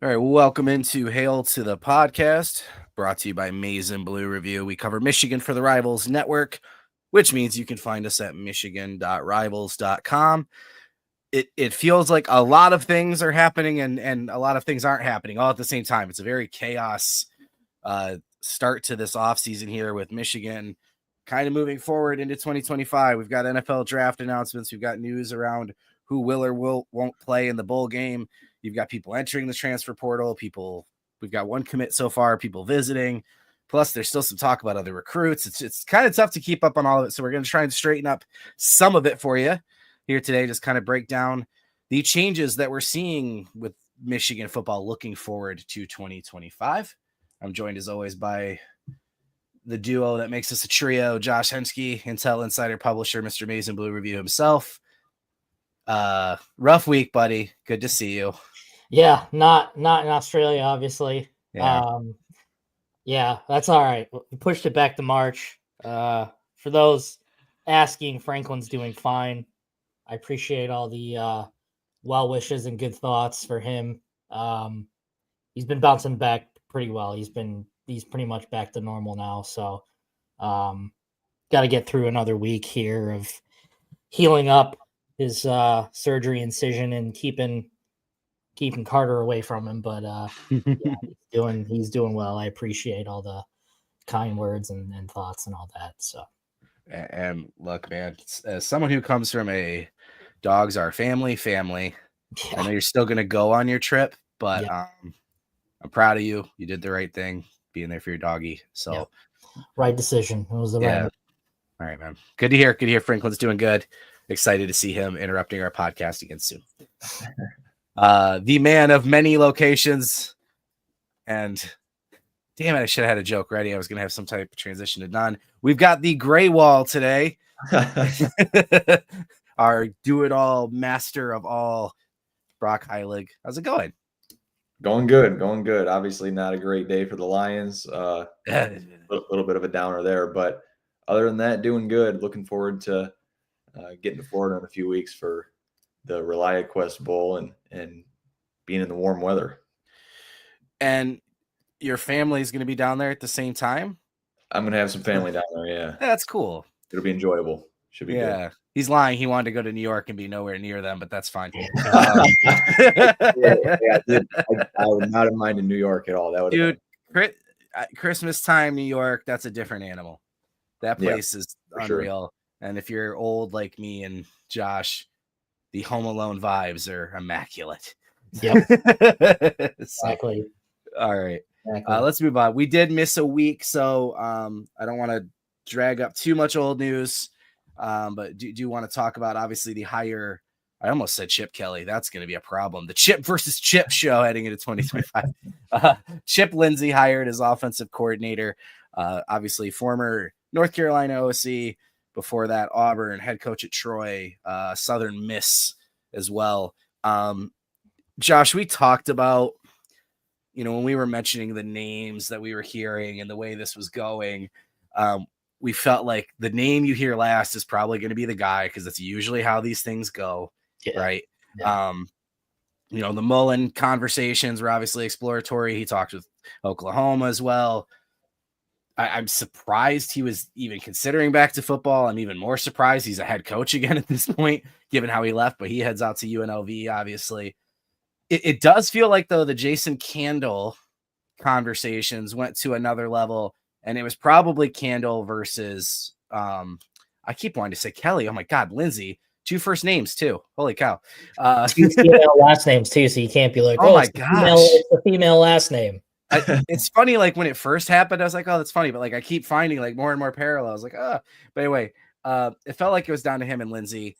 All right, welcome into Hail to the Podcast, brought to you by Maize and Blue Review. We cover Michigan for the Rivals Network, which means you can find us at michigan.rivals.com. It feels like a lot of things are happening and a lot of things aren't happening all at the same time. It's a very chaos start to this offseason here with Michigan kind of moving forward into 2025. We've got NFL draft announcements. We've got news around who will or won't play in the bowl game. You've got people entering the transfer portal, we've got one commit so far, people visiting. Plus, there's still some talk about other recruits. It's kind of tough to keep up on all of it. So we're going to try and straighten up some of it for you here today, just kind of break down the changes that we're seeing with Michigan football looking forward to 2025. I'm joined as always by the duo that makes us a trio, Josh Henschke, Intel Insider Publisher, Mr. Maize and Blue Review himself. Rough week, buddy. Good to see you. Yeah, not in Australia, obviously. Yeah. Yeah, that's all right. We pushed it back to March. For those asking, Franklin's doing fine. I appreciate all the well wishes and good thoughts for him. He's been bouncing back pretty well. He's pretty much back to normal now. So got to get through another week here of healing up his surgery incision and keeping Carter away from him, but yeah, he's doing well. I appreciate all the kind words and thoughts and all that. So, and look, man, as someone who comes from a dogs are family, yeah. I know you're still going to go on your trip, but I'm proud of you. You did the right thing being there for your doggy. So, right decision. It was the right. All right, man. Good to hear. Franklin's doing good. Excited to see him interrupting our podcast again soon. The man of many locations, and damn it, I should have had a joke ready. I was going to have some type of transition to none. We've got the Gray Wall today. Our do-it-all master of all, Brock Heilig. How's it going? Going good. Obviously not a great day for the Lions. A little bit of a downer there, but other than that, doing good. Looking forward to getting to Florida in a few weeks for the ReliaQuest Bowl and being in the warm weather. And your family is going to be down there at the same time? I'm going to have some family down there, yeah. That's cool. It'll be enjoyable. Should be good. He's lying. He wanted to go to New York and be nowhere near them, but that's fine. I did. I would not have minded New York at all. That would Dude, Christmas time, New York, that's a different animal. That place is unreal. Sure. And if you're old like me and Josh, the Home Alone vibes are immaculate. Yep. Exactly. All right. Exactly. Let's move on. We did miss a week, so I don't want to drag up too much old news, but do want to talk about, obviously, the hire. I almost said Chip Kelly. That's going to be a problem. The Chip versus Chip show heading into 2025. Chip Lindsey hired as offensive coordinator. Obviously, former North Carolina OC. Before that, Auburn, head coach at Troy, Southern Miss as well. Josh, we talked about, when we were mentioning the names that we were hearing and the way this was going, we felt like the name you hear last is probably going to be the guy, because that's usually how these things go, right? Yeah. The Mullen conversations were obviously exploratory. He talked with Oklahoma as well. I'm surprised he was even considering back to football. I'm even more surprised he's a head coach again at this point, given how he left, but he heads out to UNLV, obviously. It does feel like, though, the Jason Candle conversations went to another level, and it was probably Candle versus, I keep wanting to say Kelly. Oh, my God, Lindsey. 2 first names, too. Holy cow. 2 female last names, too, so you can't be like, oh my gosh. It's a female last name. It's funny, like when it first happened, I was like, oh, that's funny. But like I keep finding like more and more parallels. Like, but anyway, it felt like it was down to him and Lindsey.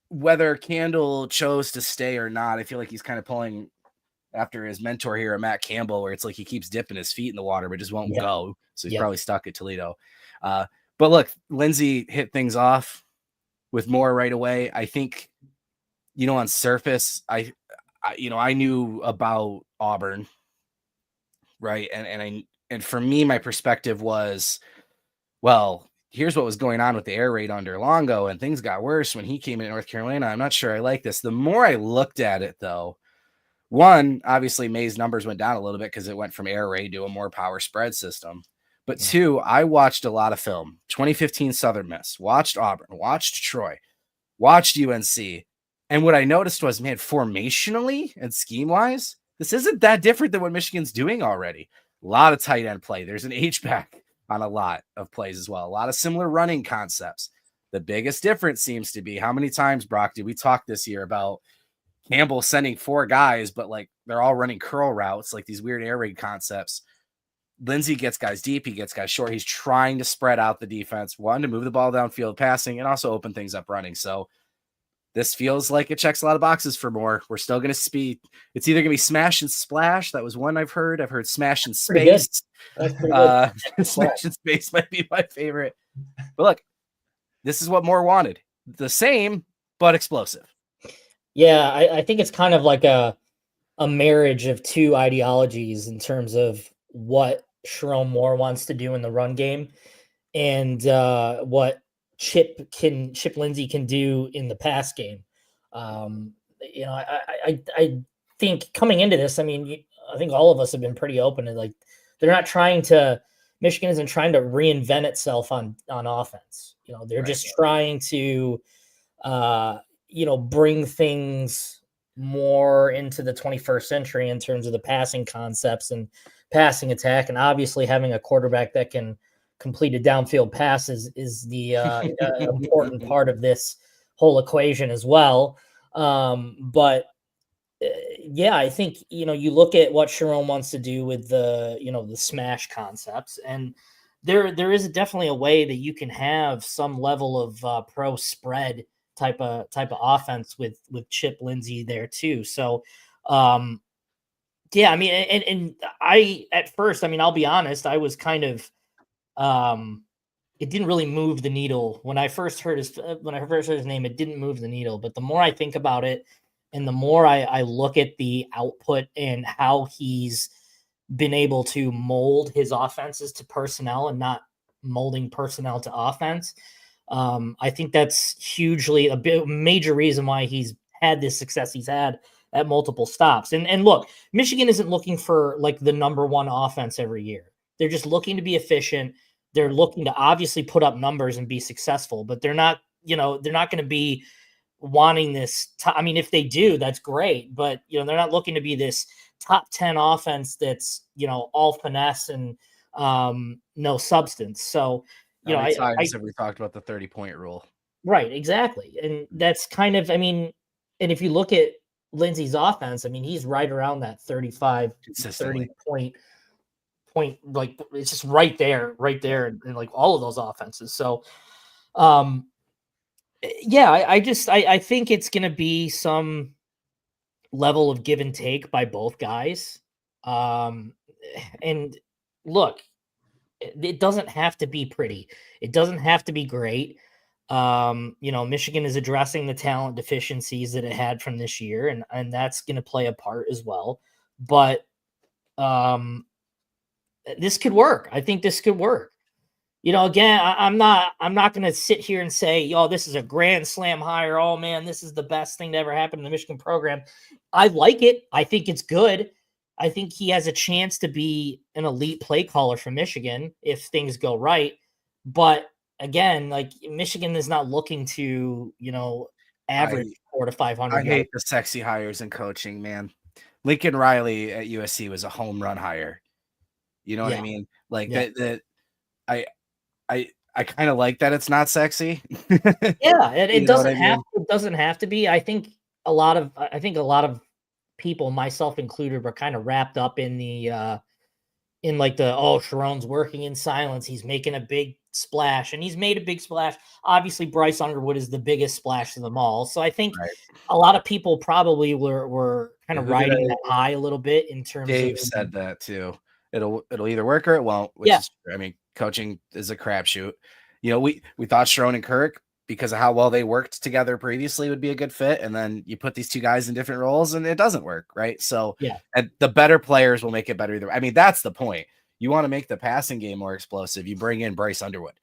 Whether Candle chose to stay or not, I feel like he's kind of pulling after his mentor here, Matt Campbell, where it's like he keeps dipping his feet in the water, but just won't go. So he's probably stuck at Toledo. But look, Lindsey hit things off with more right away. I think, on surface, I knew about Auburn. Right. And for me, my perspective was, well, here's what was going on with the air raid under Longo, and things got worse when he came in North Carolina. I'm not sure I like this. The more I looked at it, though, One, obviously May's numbers went down a little bit because it went from air raid to a more power spread system. But two, I watched a lot of film. 2015 Southern Miss, watched Auburn, watched Troy, watched UNC. And what I noticed was, man, formationally and scheme-wise, this isn't that different than what Michigan's doing already. A lot of tight end play. There's an H-back on a lot of plays as well. A lot of similar running concepts. The biggest difference seems to be how many times, Brock, did we talk this year about Campbell sending 4 guys, but like they're all running curl routes, like these weird air raid concepts. Lindsey gets guys deep, he gets guys short. He's trying to spread out the defense, one, to move the ball downfield passing and also open things up running. So this feels like it checks a lot of boxes for more. We're still going to speed. It's either going to be smash and splash. That was one I've heard. I've heard smash and space. Smash and space might be my favorite. But look, this is what Moore wanted. The same, but explosive. Yeah, I think it's kind of like a marriage of two ideologies in terms of what Sherrone Moore wants to do in the run game and what Chip Lindsey can do in the pass game. I think coming into this, I mean, I think all of us have been pretty open and like they're not trying to. Michigan isn't trying to reinvent itself on offense. They're just trying to bring things more into the 21st century in terms of the passing concepts and passing attack. And obviously having a quarterback that can complete a downfield pass is the important part of this whole equation as well. I think, you look at what Sherrone wants to do with the smash concepts, and there is definitely a way that you can have some level of pro spread type of offense with Chip Lindsey there too. So, I mean, and I, at first, I mean, I'll be honest, I was kind of, it didn't really move the needle when I first heard his name. It didn't move the needle, but the more I think about it, and the more I look at the output and how he's been able to mold his offenses to personnel and not molding personnel to offense, I think that's hugely major reason why he's had this success he's had at multiple stops. And look, Michigan isn't looking for like the number one offense every year. They're just looking to be efficient. They're looking to obviously put up numbers and be successful, but they're not going to be wanting this. I mean, if they do, that's great, but they're not looking to be this top 10 offense that's all finesse and no substance. So How many times have we talked about the 30-point rule? Right, exactly, and that's kind of, I mean, and if you look at Lindsey's offense, I mean, he's right around that 35, 30 point, like it's just right there, in like all of those offenses. So, I think it's going to be some level of give and take by both guys. And look, it doesn't have to be pretty. It doesn't have to be great. Michigan is addressing the talent deficiencies that it had from this year, and that's going to play a part as well. But this could work. I think this could work. Again, I'm not going to sit here and say, this is a grand slam hire. Oh man, this is the best thing to ever happen in the Michigan program. I like it. I think it's good. I think he has a chance to be an elite play caller for Michigan if things go right. But again, like Michigan is not looking to, average 400 to 500. I hate the sexy hires in coaching, man. Lincoln Riley at USC was a home run hire. You know what I mean? Like that I kind of like that it's not sexy. It doesn't have to be. I think a lot of people, myself included, were kind of wrapped up in the Sherrone's working in silence. He's making a big splash, and he's made a big splash. Obviously, Bryce Underwood is the biggest splash of them all. So I think a lot of people probably were kind of riding that high a little bit in terms Dave of said that too. It'll either work or it won't. Coaching is a crapshoot. We thought Sherrone and Kirk, because of how well they worked together previously, would be a good fit. And then you put these two guys in different roles and it doesn't work. Right. So and the better players will make it better. I mean, that's the point. You want to make the passing game more explosive. You bring in Bryce Underwood.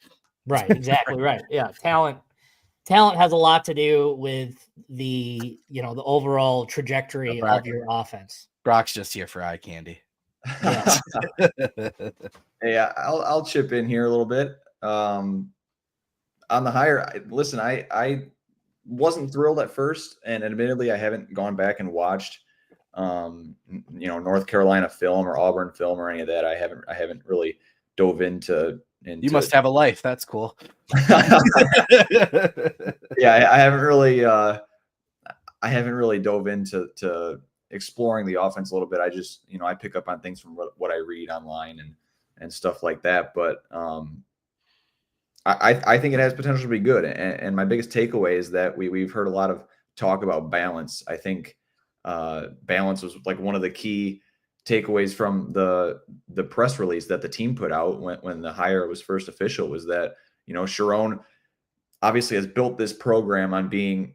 Right. Exactly. Right. Yeah. Talent talent has a lot to do with the overall trajectory of your offense. Brock's just here for eye candy. Yeah. Hey, I'll chip in here a little bit. On the hire, listen, I wasn't thrilled at first, and admittedly, I haven't gone back and watched, North Carolina film or Auburn film or any of that. I haven't really dove into. You must have a life. That's cool. Yeah, I haven't really dove into exploring the offense a little bit. I just, I pick up on things from what I read online and stuff like that. But I think it has potential to be good. And my biggest takeaway is that we've heard a lot of talk about balance. I think balance was like one of the key takeaways from the press release that the team put out when the hire was first official, was that, Sharon obviously has built this program on being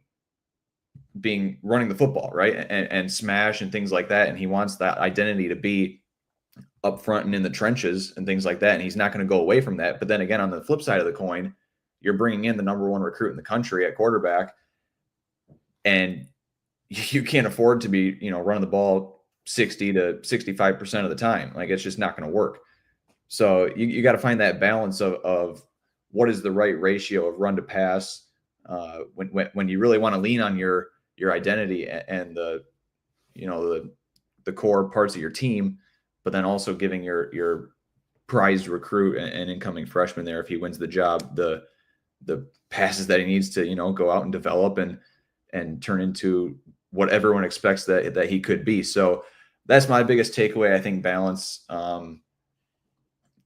running the football, right, and smash and things like that, and he wants that identity to be up front and in the trenches and things like that, and he's not going to go away from that. But then again, on the flip side of the coin, you're bringing in the number one recruit in the country at quarterback, and you can't afford to be running the ball 60 to 65% of the time. Like, it's just not going to work. So you got to find that balance of what is the right ratio of run to pass when you really want to lean on your identity and the core parts of your team, but then also giving your prized recruit and incoming freshman there, if he wins the job, the passes that he needs to go out and develop and turn into what everyone expects that he could be. So that's my biggest takeaway. I think balance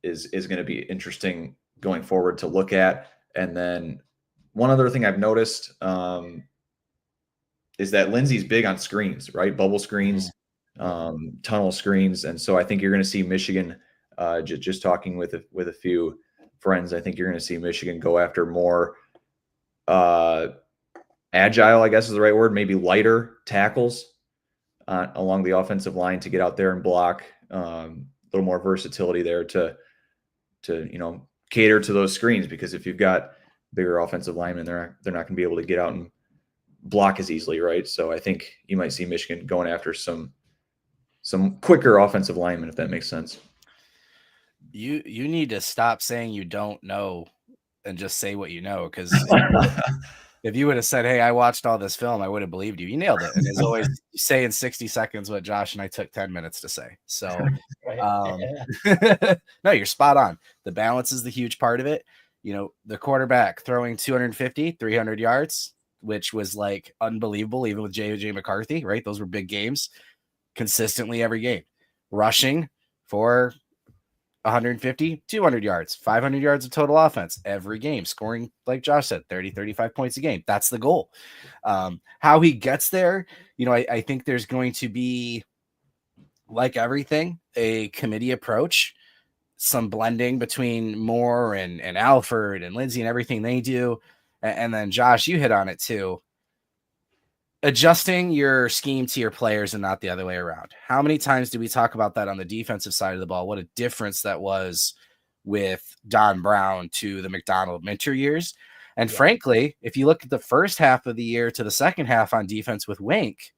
is going to be interesting going forward to look at. And then one other thing I've noticed is that Lindsey's big on screens, right? Bubble screens, tunnel screens. And so I think you're going to see Michigan, just talking with a few friends, I think you're going to see Michigan go after more agile, I guess is the right word, maybe lighter tackles along the offensive line to get out there and block. A little more versatility there to cater to those screens, because if you've got bigger offensive linemen, they're not going to be able to get out and block as easily, right? So I think you might see Michigan going after some quicker offensive linemen, if that makes sense. You need to stop saying you don't know and just say what you know, because if you would have said, "Hey, I watched all this film," I would have believed you. You nailed it. And as always, you say in 60 seconds what Josh and I took 10 minutes to say. So no, you're spot on. The balance is the huge part of it. The quarterback throwing 250, 300 yards, which was like unbelievable, even with J.J. McCarthy, right? Those were big games consistently every game. Rushing for 150, 200 yards, 500 yards of total offense every game, scoring, like Josh said, 30, 35 points a game. That's the goal. How he gets there, I think there's going to be, like everything, a committee approach, some blending between Moore and Alford and Lindsey and everything they do. And then Josh, you hit on it too. Adjusting your scheme to your players and not the other way around. How many times do we talk about that on the defensive side of the ball? What a difference that was with Don Brown to the McDonald Minter years. And frankly, if you look at the first half of the year to the second half on defense with Wink,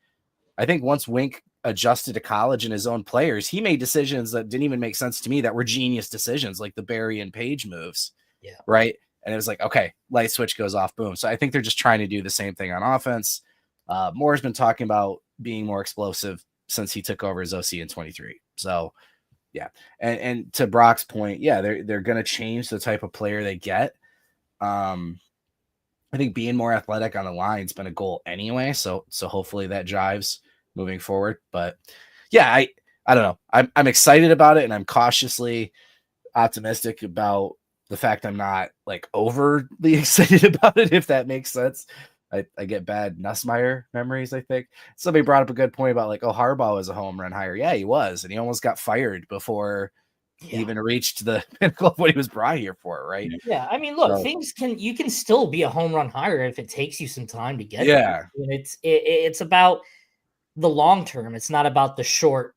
I think once Wink adjusted to college and his own players, he made decisions that didn't even make sense to me, that were genius decisions, like the Barry and Page moves. Yeah. Right. And it was like, okay, light switch goes off, boom. So I think they're just trying to do the same thing on offense. Moore's been talking about being more explosive since he took over as OC in 23. So yeah. And to Brock's point, yeah, they're going to change the type of player they get. I think being more athletic on the line's been a goal anyway. So hopefully that jives moving forward. But yeah, I don't know. I'm excited about it, and I'm cautiously optimistic about the fact I'm not like overly excited about it, if that makes sense. I get bad Nussmeier memories, I think. Somebody brought up a good point about like, oh, Harbaugh was a home run hire. Yeah, he was. And he almost got fired before he even reached the pinnacle of what he was brought here for, right? Yeah. I mean, look, you can still be a home run hire if it takes you some time to get there. And it's about the long term. It's not about the short,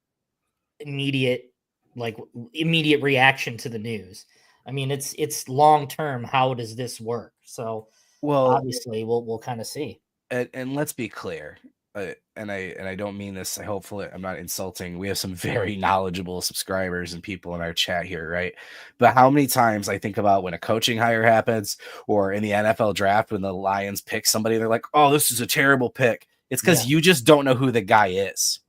immediate reaction to the news. I mean, it's long term. How does this work? So Well, obviously we'll kind of see. And let's be clear. And I don't mean this. Hopefully I'm not insulting. We have some very knowledgeable subscribers and people in our chat here, right? But how many times I think about when a coaching hire happens or in the NFL draft when the Lions pick somebody, they're like, "Oh, this is a terrible pick." It's because you just don't know who the guy is.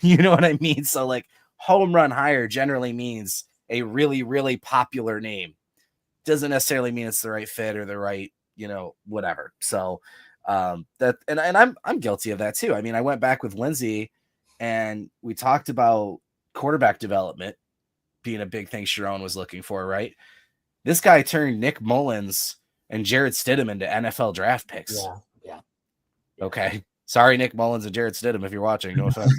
You know what I mean? So like home run hire generally means a really, really popular name. Doesn't necessarily mean it's the right fit or the right, whatever. So that and I'm guilty of that too. I mean, I went back with Lindsay and we talked about quarterback development being a big thing Sharon was looking for, right? This guy turned Nick Mullins and Jared Stidham into NFL draft picks. Yeah. Okay. Sorry, Nick Mullins and Jared Stidham, if you're watching. No offense.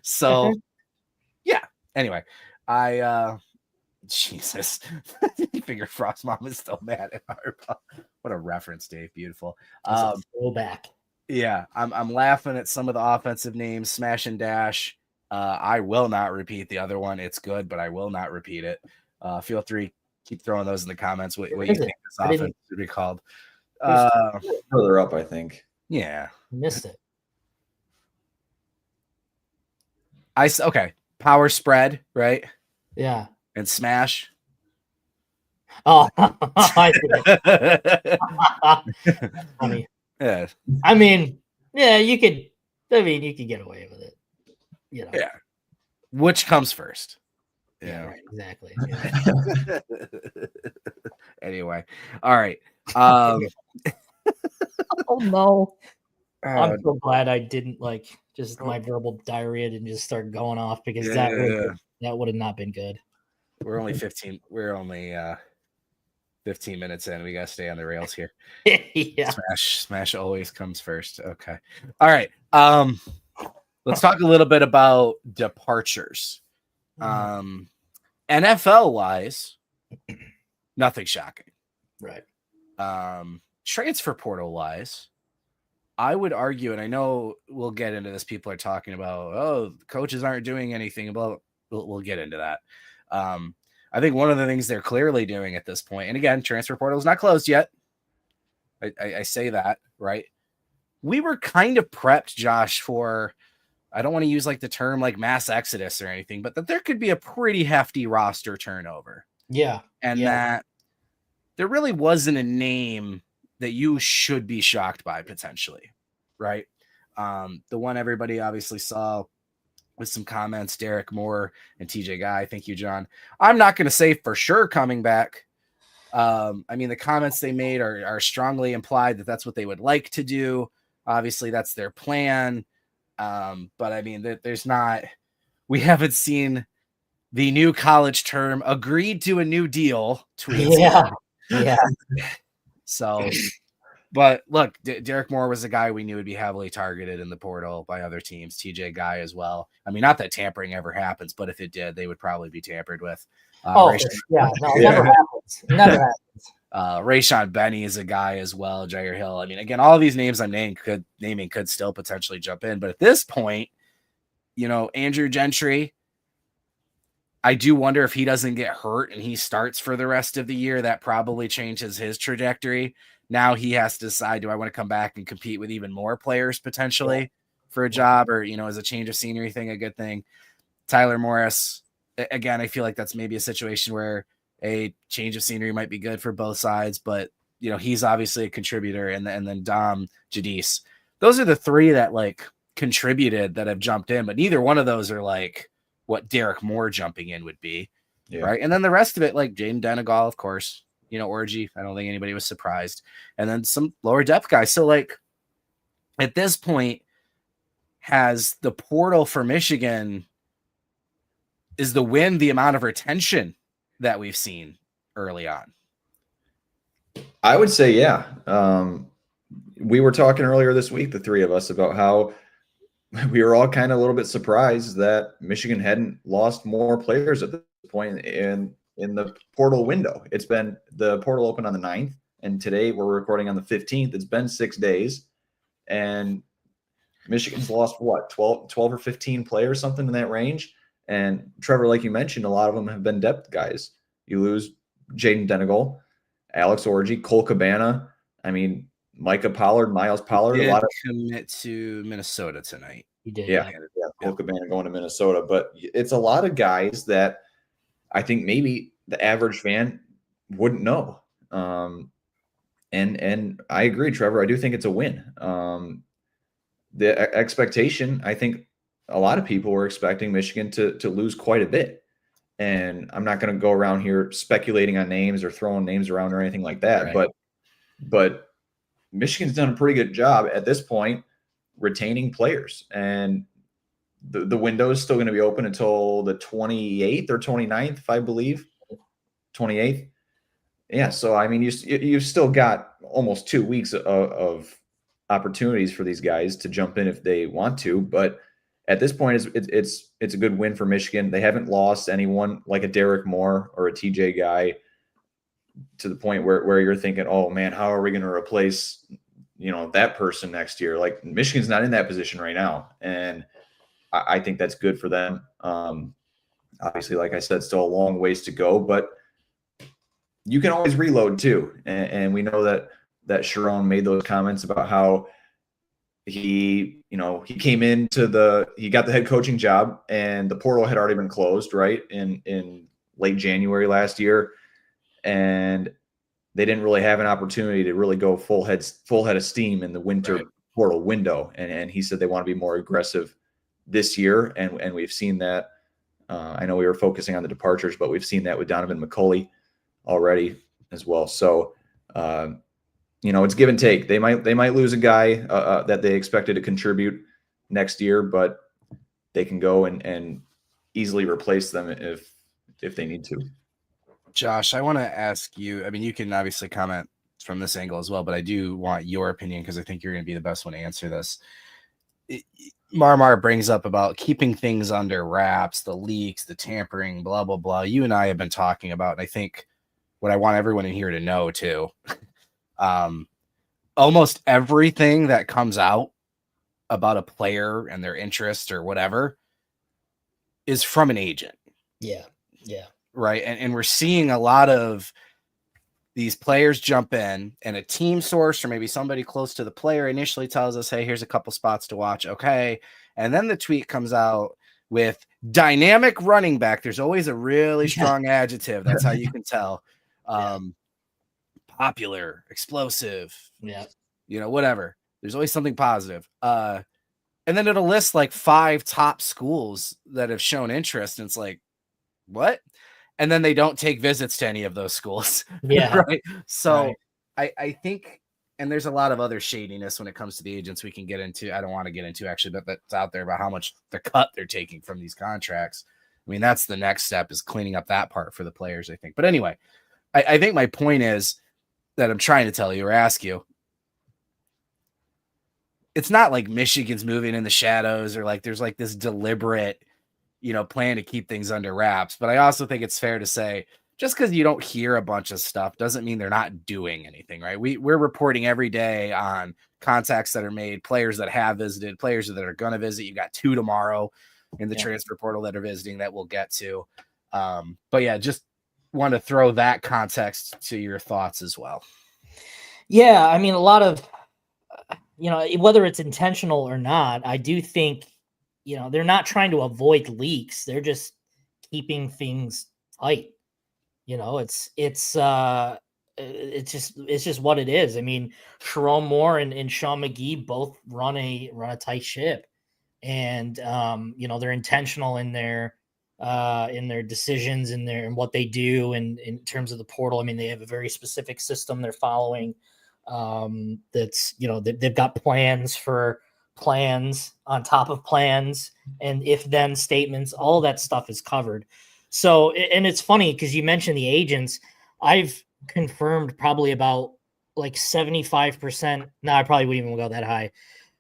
So yeah. Anyway, Jesus. Figure Frost Mom is still mad at her. What a reference, Dave. Beautiful. Go back. Yeah, I'm laughing at some of the offensive names, Smash and Dash. I will not repeat the other one. It's good, but I will not repeat it. Feel free, keep throwing those in the comments. What you think this offense should be called? Further up, I think. Yeah, missed it. Okay. Power spread, right? Yeah. And Smash. Oh, I funny. Yeah. I mean, yeah, you could get away with it. Yeah. Which comes first? Yeah, right, exactly. Yeah. Anyway. All right. Oh no. I'm so glad I didn't just my verbal diarrhea didn't just start going off because that would have not been good. We're only 15 minutes in. We gotta stay on the rails here. Yeah. Smash always comes first. Okay. All right. Let's talk a little bit about departures. NFL wise, nothing shocking. Right. Transfer portal wise, I would argue, and I know we'll get into this. People are talking about, coaches aren't doing anything about. We'll get into that. I think one of the things they're clearly doing at this point, and again, transfer portal is not closed yet. I say that, right? We were kind of prepped, Josh, for, I don't want to use the term mass exodus or anything, but that there could be a pretty hefty roster turnover. Yeah. And that there really wasn't a name that you should be shocked by potentially, right? The one everybody obviously saw with some comments, Derek Moore and TJ Guy. Thank you, John. I'm not going to say for sure coming back. I mean, the comments they made are strongly implied that that's what they would like to do. Obviously, that's their plan. But I mean, we haven't seen the new college term agreed to a new deal tweets. Yeah. So, but look, Derek Moore was a guy we knew would be heavily targeted in the portal by other teams. TJ Guy as well. I mean, not that tampering ever happens, but if it did, they would probably be tampered with. Never happens. Never happens. Rayshon Benny is a guy as well. Jair Hill. I mean, again, all these names I'm naming could still potentially jump in, but at this point, Andrew Gentry, I do wonder if he doesn't get hurt and he starts for the rest of the year. That probably changes his trajectory. Now he has to decide, do I want to come back and compete with even more players potentially for a job, or, is a change of scenery thing a good thing? Tyler Morris, again, I feel like that's maybe a situation where a change of scenery might be good for both sides, but, he's obviously a contributor. And then Dom Jadis. Those are the three that contributed that have jumped in, but neither one of those are what Derek Moore jumping in would be. Yeah. Right. And then the rest of it, Jaden Denegal, of course, Orgy. I don't think anybody was surprised. And then some lower depth guys. So at this point, has the portal for Michigan, is the win the amount of retention that we've seen early on? I would say, yeah. We were talking earlier this week, the three of us, about how we were all kind of a little bit surprised that Michigan hadn't lost more players at this point in the portal window. It's been, the portal opened on the 9th, and today we're recording on the 15th. It's been 6 days, and Michigan's lost 12 or 15 players, something in that range. And Trevor, like you mentioned, a lot of them have been depth guys. You lose Jaden Denegal, Alex Orji, Cole Cabana. I mean, Micah Pollard, Miles Pollard. He a lot of commit to Minnesota tonight. He did. Yeah, Cole Cabana going to Minnesota. But it's a lot of guys that I think maybe the average fan wouldn't know. And I agree, Trevor. I do think it's a win. The expectation, I think a lot of people were expecting Michigan to lose quite a bit. And I'm not going to go around here speculating on names or throwing names around or anything like that. Right. But Michigan's done a pretty good job at this point retaining players. And the window is still going to be open until the 28th or 29th, if I believe. 28th. Yeah. So, I mean, you've still got almost 2 weeks of opportunities for these guys to jump in if they want to. But at this point, it's a good win for Michigan. They haven't lost anyone like a Derek Moore or a TJ guy to the point where you're thinking, oh, man, how are we going to replace, that person next year? Like, Michigan's not in that position right now. And I think that's good for them. Obviously, like I said, still a long ways to go, but you can always reload too. And we know that Sharon made those comments about how he came into he got the head coaching job and the portal had already been closed, right? In late January last year. And they didn't really have an opportunity to really go full head of steam in the winter portal window. And he said they want to be more aggressive this year. And we've seen that. I know we were focusing on the departures, but we've seen that with Donovan McCulley already as well. So, it's give and take. They might lose a guy that they expected to contribute next year, but they can go and easily replace them if they need to. Josh, I want to ask you, I mean, you can obviously comment from this angle as well, but I do want your opinion because I think you're going to be the best one to answer this. Marmar brings up about keeping things under wraps, the leaks, the tampering, blah, blah, blah. You and I have been talking about, and I think what I want everyone in here to know too, almost everything that comes out about a player and their interest or whatever is from an agent. Yeah. Yeah. Right. And we're seeing a lot of these players jump in and a team source or maybe somebody close to the player initially tells us, hey, here's a couple spots to watch. Okay. And then the tweet comes out with dynamic running back. There's always a really strong adjective. That's how you can tell. Popular, explosive, whatever. There's always something positive. And then it'll list like 5 top schools that have shown interest. And it's like, what? And then they don't take visits to any of those schools. Yeah. Right. So I think, and there's a lot of other shadiness when it comes to the agents we can get into. I don't want to get into actually, but that's out there about how much the cut they're taking from these contracts. I mean, that's the next step is cleaning up that part for the players, I think. But anyway, I think my point is that I'm trying to tell you or ask you, it's not like Michigan's moving in the shadows or like there's like this deliberate, plan to keep things under wraps. But I also think it's fair to say just because you don't hear a bunch of stuff doesn't mean they're not doing anything, right? We're reporting every day on contacts that are made, players that have visited, players that are going to visit. You got 2 tomorrow in the transfer portal that are visiting that we'll get to. But yeah, just want to throw that context to your thoughts as well. Yeah. I mean, a lot of, whether it's intentional or not, I do think, they're not trying to avoid leaks. They're just keeping things tight. It's just what it is. I mean, Sharon Moore and Sean McGee both run a tight ship, and they're intentional in their decisions and what they do, and in terms of the portal. I mean, they have a very specific system they're following. That's they've got plans on top of plans, and if then statements, all that stuff is covered. So, and it's funny because you mentioned the agents. I've confirmed probably about like 75%. No, I probably wouldn't even go that high.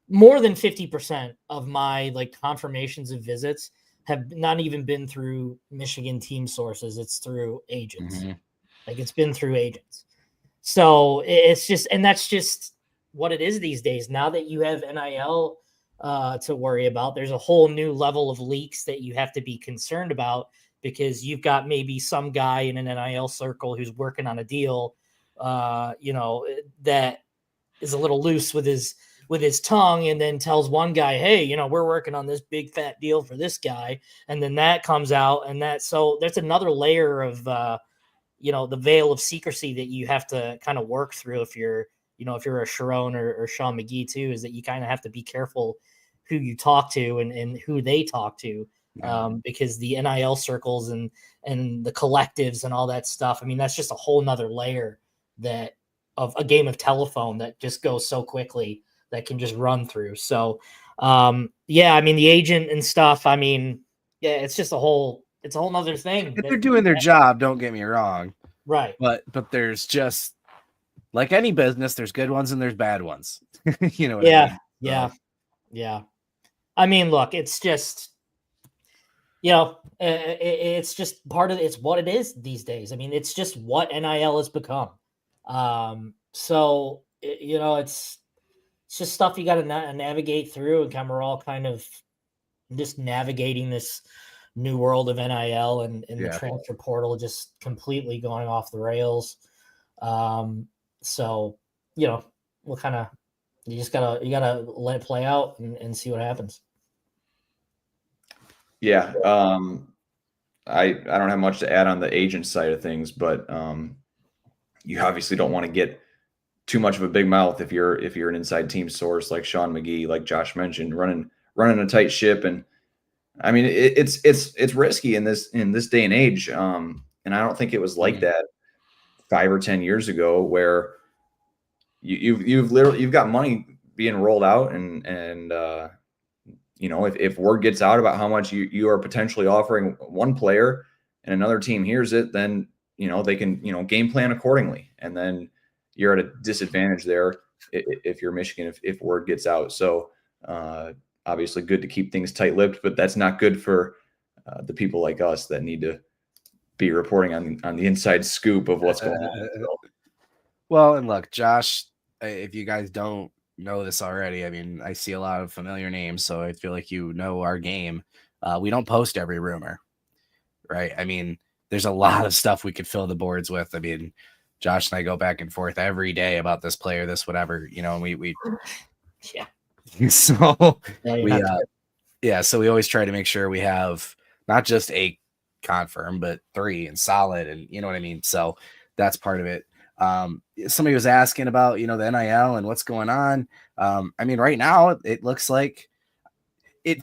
More than 50% of my like confirmations of visits have not even been through Michigan team sources. It's through agents. Mm-hmm. Like it's been through agents. So it's just, and that's just what it is these days. Now that you have NIL to worry about, there's a whole new level of leaks that you have to be concerned about, because you've got maybe some guy in an NIL circle who's working on a deal that is a little loose with his tongue, and then tells one guy, hey, we're working on this big fat deal for this guy. And then that comes out, and so there's another layer of, the veil of secrecy that you have to kind of work through if you're a Sharon or Sean McGee too, is that you kind of have to be careful who you talk to and who they talk to, because the NIL circles and the collectives and all that stuff, I mean, that's just a whole nother layer of a game of telephone that just goes so quickly that can just run through. So, I mean, the agent and stuff, I mean, yeah, it's just a whole nother thing. If they're doing their job, don't get me wrong. Right. But there's just, like any business, there's good ones and there's bad ones. You know what I mean? So. Yeah. I mean, look, it's just, it's just it's what it is these days. I mean, it's just what NIL has become. So, it's just stuff you got to navigate through, and we're all kind of just navigating this new world of NIL and the transfer portal just completely going off the rails. So, we'll you gotta let it play out and see what happens. Yeah. I don't have much to add on the agent side of things, but you obviously don't want to get too much of a big mouth if you're an inside team source like Sean McGee, like Josh mentioned, running a tight ship. And I mean, it's risky in this day and age. And I don't think it was like that 5 or 10 years ago, where you've got money being rolled out, and if word gets out about how much you are potentially offering one player and another team hears it, then they can game plan accordingly, and then you're at a disadvantage there if you're Michigan if word gets out. So obviously good to keep things tight-lipped, but that's not good for the people like us that need to be reporting on the inside scoop of what's going on. So. Well, and look, Josh, if you guys don't know this already, I mean, I see a lot of familiar names, so I feel like our game. We don't post every rumor, right? I mean, there's a lot of stuff we could fill the boards with. I mean, Josh and I go back and forth every day about this player, this whatever, and we yeah. So so we always try to make sure we have not just a confirm, but 3 and solid, and you know what I mean. So that's part of it. Somebody was asking about the NIL and what's going on. I mean, right now it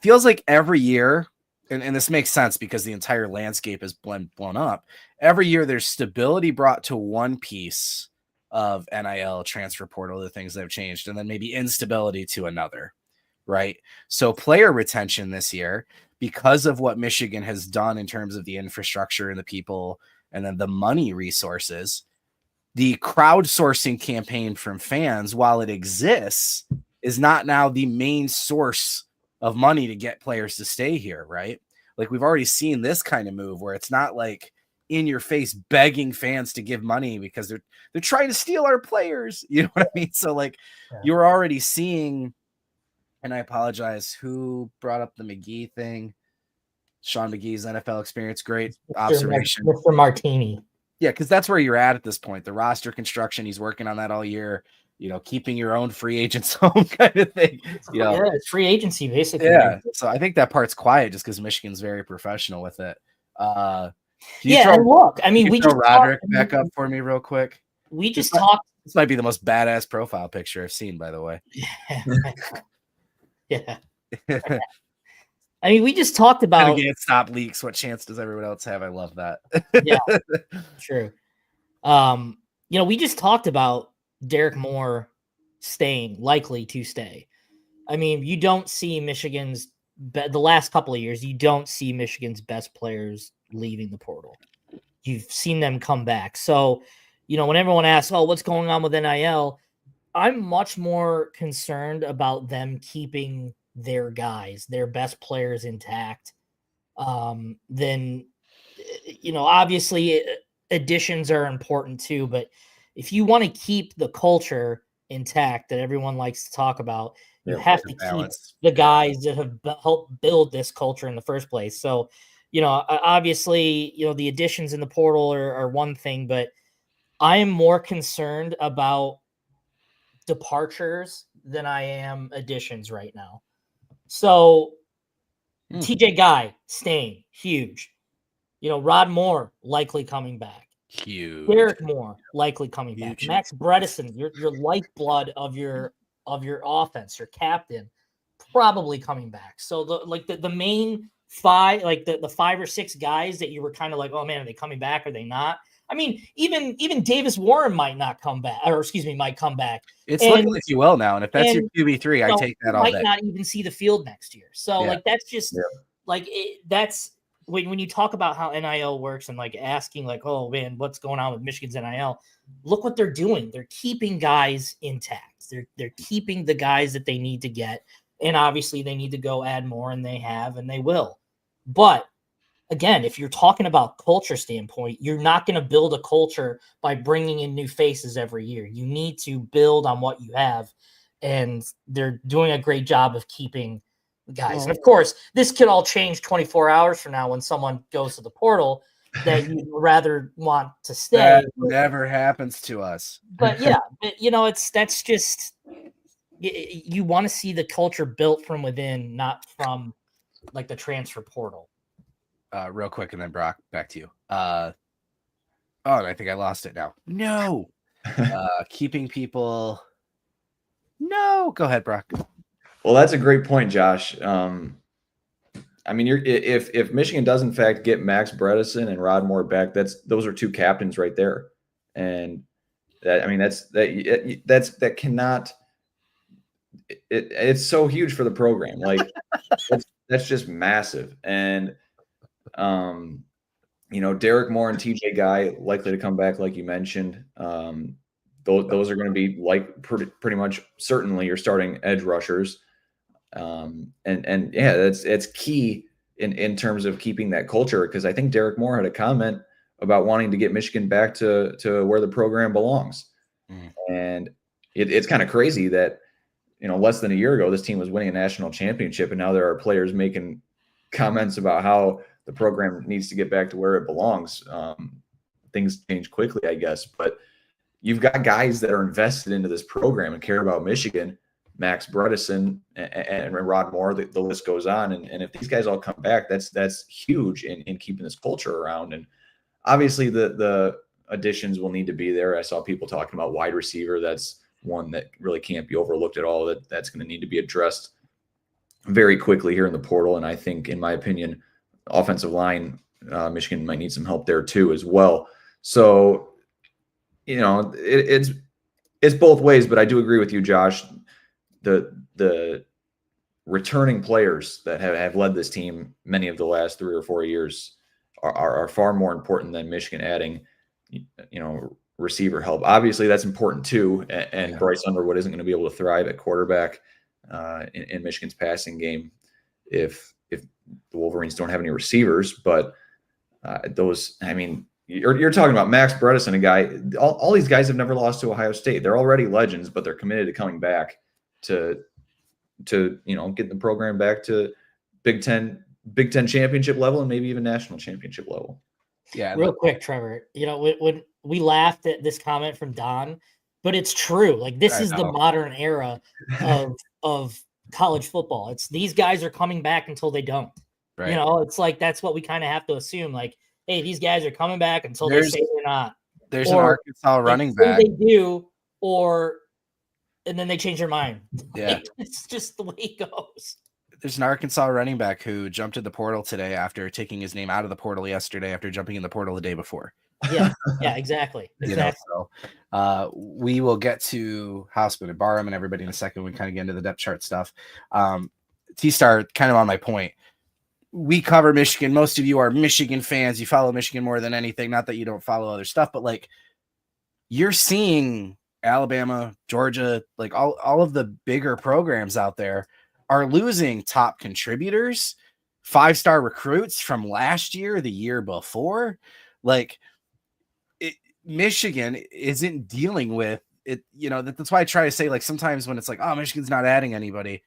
feels like every year, and this makes sense because the entire landscape is blown up. Every year there's stability brought to one piece of NIL, transfer portal, the things that have changed, and then maybe instability to another, right? So player retention this year, because of what Michigan has done in terms of the infrastructure and the people, and then the money resources, the crowdsourcing campaign from fans, while it exists, is not now the main source of money to get players to stay here, right? Like, we've already seen this kind of move where it's not like in your face begging fans to give money because they're trying to steal our players. You know what I mean? So you're already seeing, and I apologize, who brought up the McGee thing? Sean McGee's NFL experience. Great observation. Mr. Martini. Yeah, because that's where you're at this point. The roster construction, he's working on that all year. Keeping your own free agents home kind of thing. Yeah, it's free agency, basically. Yeah, so I think that part's quiet just because Michigan's very professional with it. And look, I mean, we just Roderick back up for me real quick. We just talked. This might be the most badass profile picture I've seen, by the way. Yeah. I mean, we just talked about stop leaks. What chance does everyone else have? I love that. Yeah, true. We just talked about Derek Moore likely to stay. I mean, you don't see Michigan's the last couple of years. You don't see Michigan's best players leaving the portal. You've seen them come back. So, when everyone asks, "Oh, what's going on with NIL?" I'm much more concerned about them keeping their guys, their best players intact. Then, obviously additions are important too, but if you want to keep the culture intact that everyone likes to talk about, you have to keep the guys that have helped build this culture in the first place. So, obviously, the additions in the portal are one thing, but I am more concerned about departures than I am additions right now. So TJ Guy staying, huge. Rod Moore likely coming back. Huge. Derek Moore likely coming back. Max Bredesen, your lifeblood of your offense, your captain, probably coming back. So the main five, like the 5 or 6 guys that you were kind of like, oh man, are they coming back? Are they not? I mean, even Davis Warren might not come back, might come back. It's looking like you will now, and if that's your QB3, I take that all day. Might not even see the field next year. So that's just that's when you talk about how NIL works and like asking like, oh man, what's going on with Michigan's NIL? Look what they're doing. They're keeping guys intact. They're keeping the guys that they need to get, and obviously they need to go add more, and they have, and they will. But again, if you're talking about culture standpoint, you're not going to build a culture by bringing in new faces every year. You need to build on what you have, and they're doing a great job of keeping guys. And of course, this could all change 24 hours from now when someone goes to the portal that you'd rather want to stay. That never happens to us. But yeah, that's just, you want to see the culture built from within, not from like the transfer portal. Real quick, and then Brock, back to you. And I think I lost it now. No. Keeping people. No. Go ahead, Brock. Well, that's a great point, Josh. I mean, if Michigan does in fact get Max Bredesen and Rod Moore back, those are 2 captains right there, and that cannot. It's so huge for the program. Like that's just massive, and Derek Moore and TJ Guy likely to come back, like you mentioned. Those are going to be like pretty much certainly your starting edge rushers. That's key in terms of keeping that culture, because I think Derek Moore had a comment about wanting to get Michigan back to where the program belongs. And it's kind of crazy that, less than a year ago, this team was winning a national championship, and now there are players making comments about how the program needs to get back to where it belongs. Things change quickly, I guess, but you've got guys that are invested into this program and care about Michigan, Max Bredesen and Rod Moore, the list goes on. And if these guys all come back, that's huge in keeping this culture around. And obviously the additions will need to be there. I saw people talking about wide receiver. That's one that really can't be overlooked at all. That's going to need to be addressed very quickly here in the portal. And I think, in my opinion, offensive line, Michigan might need some help there too as well. So, it's both ways, but I do agree with you, Josh. The returning players that have led this team many of the last 3 or 4 years are far more important than Michigan adding, receiver help. Obviously, that's important too. And Bryce Underwood isn't going to be able to thrive at quarterback in Michigan's passing game if the Wolverines don't have any receivers. But you're talking about Max Bredesen, a guy. All these guys have never lost to Ohio State. They're already legends, but they're committed to coming back to get the program back to Big Ten championship level and maybe even national championship level. Yeah. Real quick, Trevor. When we laughed at this comment from Don, but it's true. Like, this is the modern era of college football. It's these guys are coming back until they don't. Right. It's like that's what we kind of have to assume. Like, hey, these guys are coming back until they say they're not. There's an Arkansas running back. They do, and then they change their mind. Yeah. It's just the way it goes. There's an Arkansas running back who jumped in the portal today after taking his name out of the portal yesterday after jumping in the portal the day before. Yeah, exactly. So we will get to Hausman and Barham and everybody in a second. We kind of get into the depth chart stuff. T-Star, kind of on my point. We cover Michigan. Most of you are Michigan fans. You follow Michigan more than anything. Not that you don't follow other stuff, but like you're seeing Alabama, Georgia, like all of the bigger programs out there are losing top contributors, 5-star recruits from last year, the year before. Like Michigan isn't dealing with it. That's why I try to say, like, sometimes when it's like, oh, Michigan's not adding anybody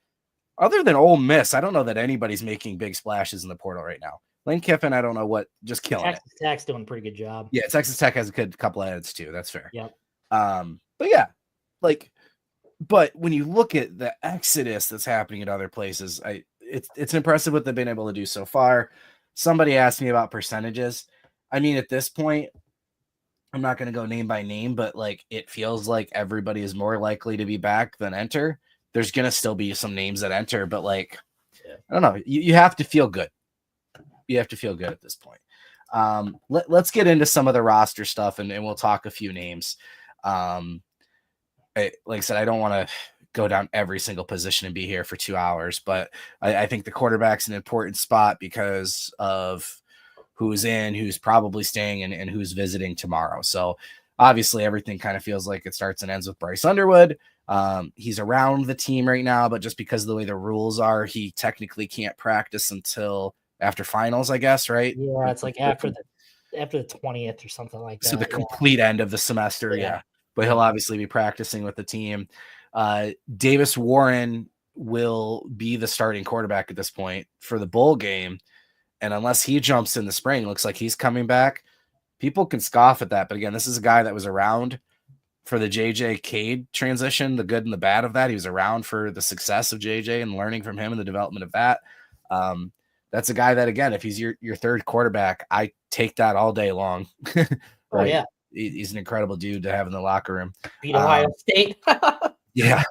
other than Ole Miss, I don't know that anybody's making big splashes in the portal right now. Lane Kiffin, I don't know what, just killing Texas Tech's doing a pretty good job. Yeah, Texas Tech has a good couple of edits too. That's fair. Yep. But yeah, but when you look at the exodus that's happening in other places, it's impressive what they've been able to do so far. Somebody asked me about percentages. I mean, at this point, I'm not going to go name by name, but like it feels like everybody is more likely to be back than enter. There's going to still be some names that enter, but like, I don't know. You have to feel good. You have to feel good at this point. Let's get into some of the roster stuff and we'll talk a few names. Like I said, I don't want to go down every single position and be here for 2 hours, but I think the quarterback's an important spot because of who's in, who's probably staying, and who's visiting tomorrow. So obviously everything kind of feels like it starts and ends with Bryce Underwood. He's around the team right now, but just because of the way the rules are, he technically can't practice until after finals, I guess, right? Yeah, it's like after the 20th or something like that. So the complete end of the semester, yeah. But he'll obviously be practicing with the team. Davis Warren will be the starting quarterback at this point for the bowl game. And unless he jumps in the spring, looks like he's coming back. People can scoff at that. But again, this is a guy that was around for the JJ Cade transition, the good and the bad of that. He was around for the success of JJ and learning from him and the development of that. That's a guy that, again, if he's your third quarterback, I take that all day long. Right? Oh, yeah. He's an incredible dude to have in the locker room. Beat Ohio State. Yeah.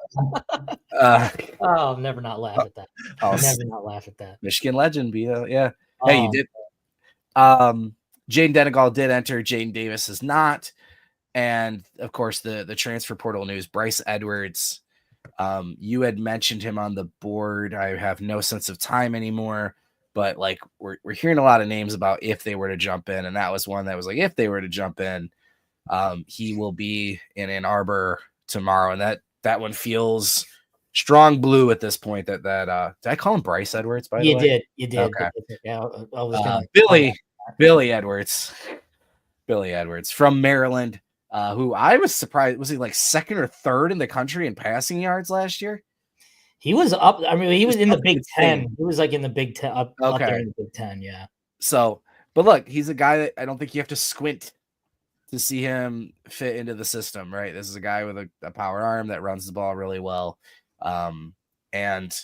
I'll never not laugh at that. I'll never not laugh at that. Michigan legend, yeah. Hey, you did. Jaden Denegal did enter. Jaden Davis is not. And of course, the transfer portal news, Bryce Edwards. You had mentioned him on the board. I have no sense of time anymore, but like we're hearing a lot of names about if they were to jump in, and that was one that was like if they were to jump in, he will be in Ann Arbor tomorrow, and that one feels strong blue at this point. That did I call him Bryce Edwards? By the way, you did. Okay. Yeah, I was gonna Billy Edwards from Maryland. Who I was surprised, was he like second or third in the country in passing yards last year? He was up. I mean, he was in the Big Ten. He was like in the Big Ten, up there in the Big Ten. Yeah. So, but look, he's a guy that I don't think you have to squint to see him fit into the system, right? This is a guy with a power arm that runs the ball really well. And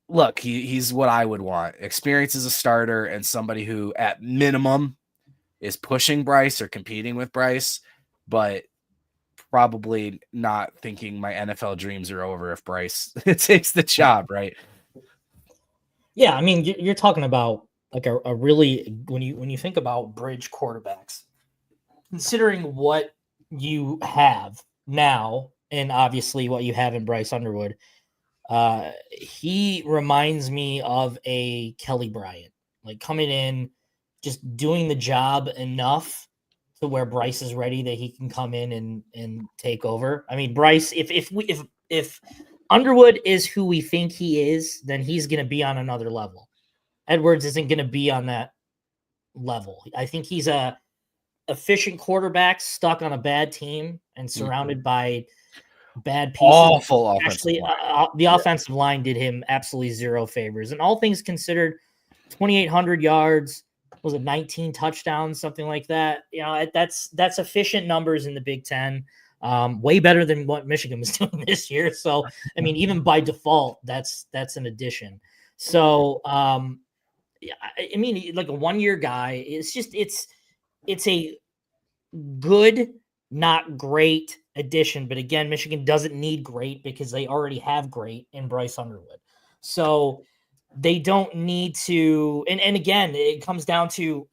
look, he's what I would want. Experience as a starter and somebody who at minimum is pushing Bryce or competing with Bryce, but probably not thinking my NFL dreams are over if Bryce takes the job, right? Yeah, I mean, you're talking about like a really, when you think about bridge quarterbacks, considering what you have now and obviously what you have in Bryce Underwood, he reminds me of a Kelly Bryant, like coming in, just doing the job enough to where Bryce is ready that he can come in and take over. I mean, Bryce, if Underwood is who we think he is, then he's going to be on another level. Edwards isn't going to be on that level. I think he's a efficient quarterback stuck on a bad team and surrounded by bad pieces. Awful Actually, the offensive line did him absolutely zero favors. And all things considered, 2,800 yards, was it 19 touchdowns, something like that? You know, that's efficient numbers in the Big Ten. Way better than what Michigan was doing this year. So, I mean, even by default, that's an addition. So, I mean, like a 1-year guy, it's a good, not great addition. But again, Michigan doesn't need great because they already have great in Bryce Underwood. So they don't need to, and again, it comes down to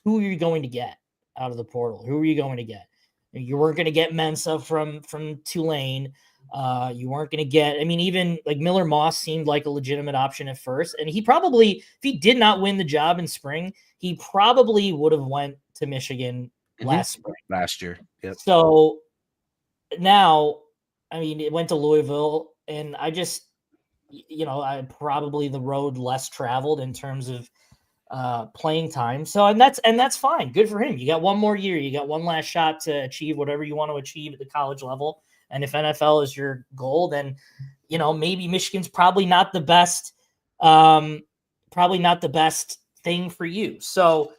who are you going to get out of the portal? Who are you going to get? You weren't going to get Mensa from Tulane. You weren't going to get, I mean, even like Miller Moss seemed like a legitimate option at first. And he probably, if he did not win the job in spring, he probably would have went to Michigan last year. Yep. So now, I mean, it went to Louisville, and I just, I probably the road less traveled in terms of playing time. So, and that's fine. Good for him. You got one more year. You got one last shot to achieve whatever you want to achieve at the college level. And if NFL is your goal, then, maybe Michigan's probably not the best probably not the best thing for you. So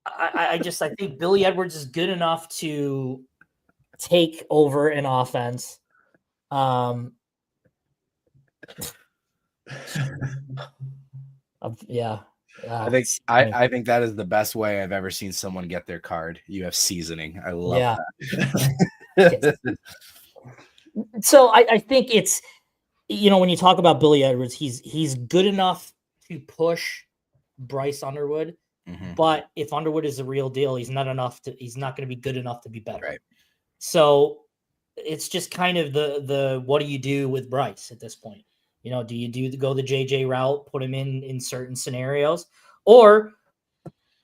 I think Billy Edwards is good enough to take over an offense. Yeah. I think that is the best way I've ever seen someone get their card. You have seasoning. I love that. So I think it's, when you talk about Billy Edwards, he's good enough to push Bryce Underwood, but if Underwood is the real deal, he's not going to be good enough to be better. Right. So it's just kind of the what do you do with Bryce at this point? Do you go the JJ route, put him in certain scenarios, or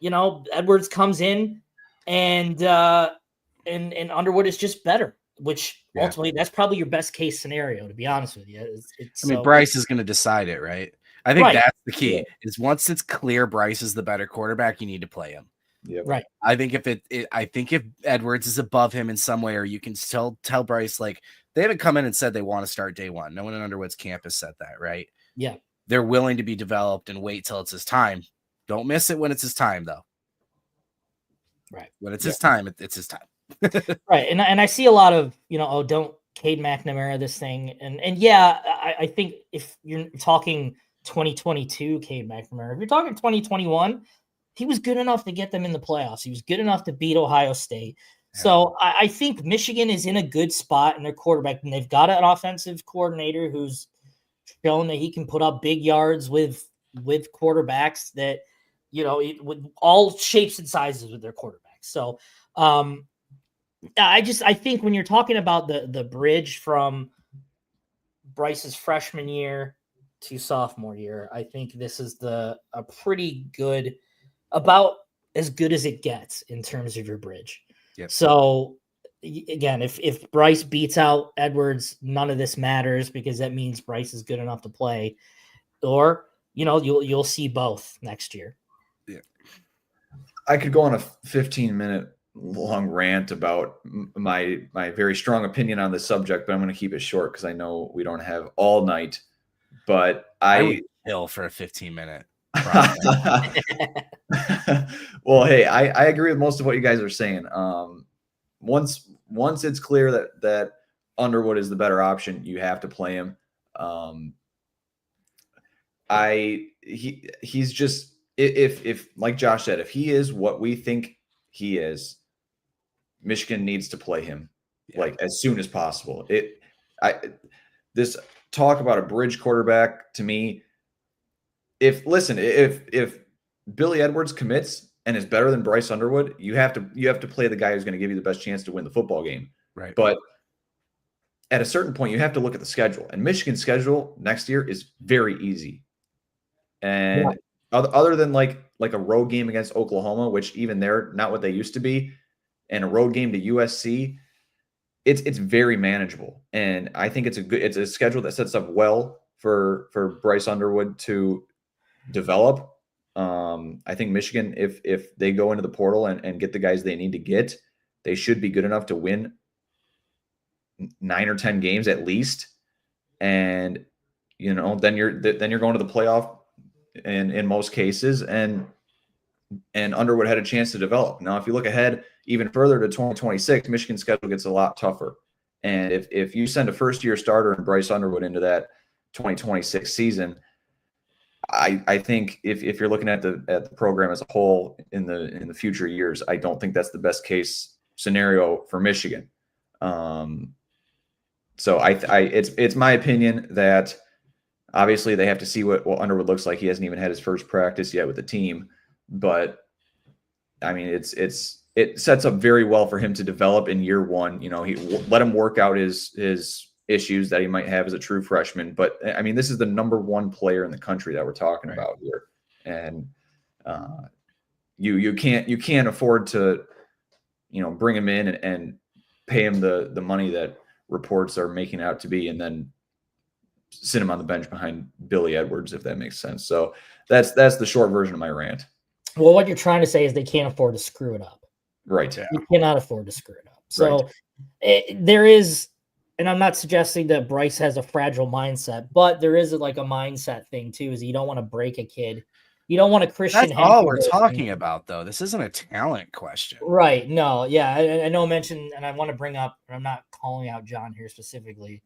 Edwards comes in and Underwood is just better, which ultimately that's probably your best case scenario, to be honest with you. Bryce is going to decide it, right? I think that's the key. Is once it's clear Bryce is the better quarterback, you need to play him. Yep. Right. I think if Edwards is above him in some way, or you can still tell Bryce, like, they haven't come in and said they want to start day one. No one in Underwood's campus said that, right? Yeah. They're willing to be developed and wait till it's his time. Don't miss it when it's his time, though. Right. When it's his time, it's his time. Right. And I see a lot of, don't Cade McNamara this thing. And I think if you're talking 2022 Cade McNamara, if you're talking 2021, he was good enough to get them in the playoffs. He was good enough to beat Ohio State. Yeah. So I think Michigan is in a good spot in their quarterback, and they've got an offensive coordinator who's shown that he can put up big yards with quarterbacks that, with all shapes and sizes with their quarterbacks. So I think when you're talking about the bridge from Bryce's freshman year to sophomore year, I think this is a pretty good, about as good as it gets in terms of your bridge. Yep. So again, if Bryce beats out Edwards, none of this matters, because that means Bryce is good enough to play, or you'll see both next year. Yeah. I could go on a 15-minute long rant about my very strong opinion on the subject, but I'm going to keep it short because I know we don't have all night. But I would kill for a 15-minute. Well, hey, I agree with most of what you guys are saying. Once it's clear that Underwood is the better option, you have to play him. He's just, if like Josh said, if he is what we think he is, Michigan needs to play him like as soon as possible. This talk about a bridge quarterback, to me, if Billy Edwards commits and is better than Bryce Underwood, you have to play the guy who's going to give you the best chance to win the football game. Right. But at a certain point, you have to look at the schedule, and Michigan's schedule next year is very easy. And other than like a road game against Oklahoma, which even they're not what they used to be, and a road game to USC, it's very manageable. And I think it's a schedule that sets up well for Bryce Underwood to develop. I think Michigan, if they go into the portal and get the guys they need to get, they should be good enough to win 9 or 10 games at least. And then you're going to the playoff in most cases, and Underwood had a chance to develop. Now, if you look ahead even further to 2026, Michigan's schedule gets a lot tougher. And if you send a first-year starter and Bryce Underwood into that 2026 season, I think if you're looking at the program as a whole in the future years, I don't think that's the best case scenario for Michigan. So it's my opinion that obviously they have to see what Underwood looks like. He hasn't even had his first practice yet with the team, but I mean it sets up very well for him to develop in year one. He let him work out his issues that he might have as a true freshman. But I mean, this is the number one player in the country that we're talking about here. And you can't afford to, bring him in and pay him the money that reports are making out to be, and then sit him on the bench behind Billy Edwards, if that makes sense. So that's the short version of my rant. Well, what you're trying to say is they can't afford to screw it up. Right. You cannot afford to screw it up. So there is and I'm not suggesting that Bryce has a fragile mindset, but there is like a mindset thing too, is you don't want to break a kid. You don't want a Christian. That's all we're talking about, though. This isn't a talent question. Right. No, yeah. I know I mentioned, and I want to bring up, and I'm not calling out John here specifically.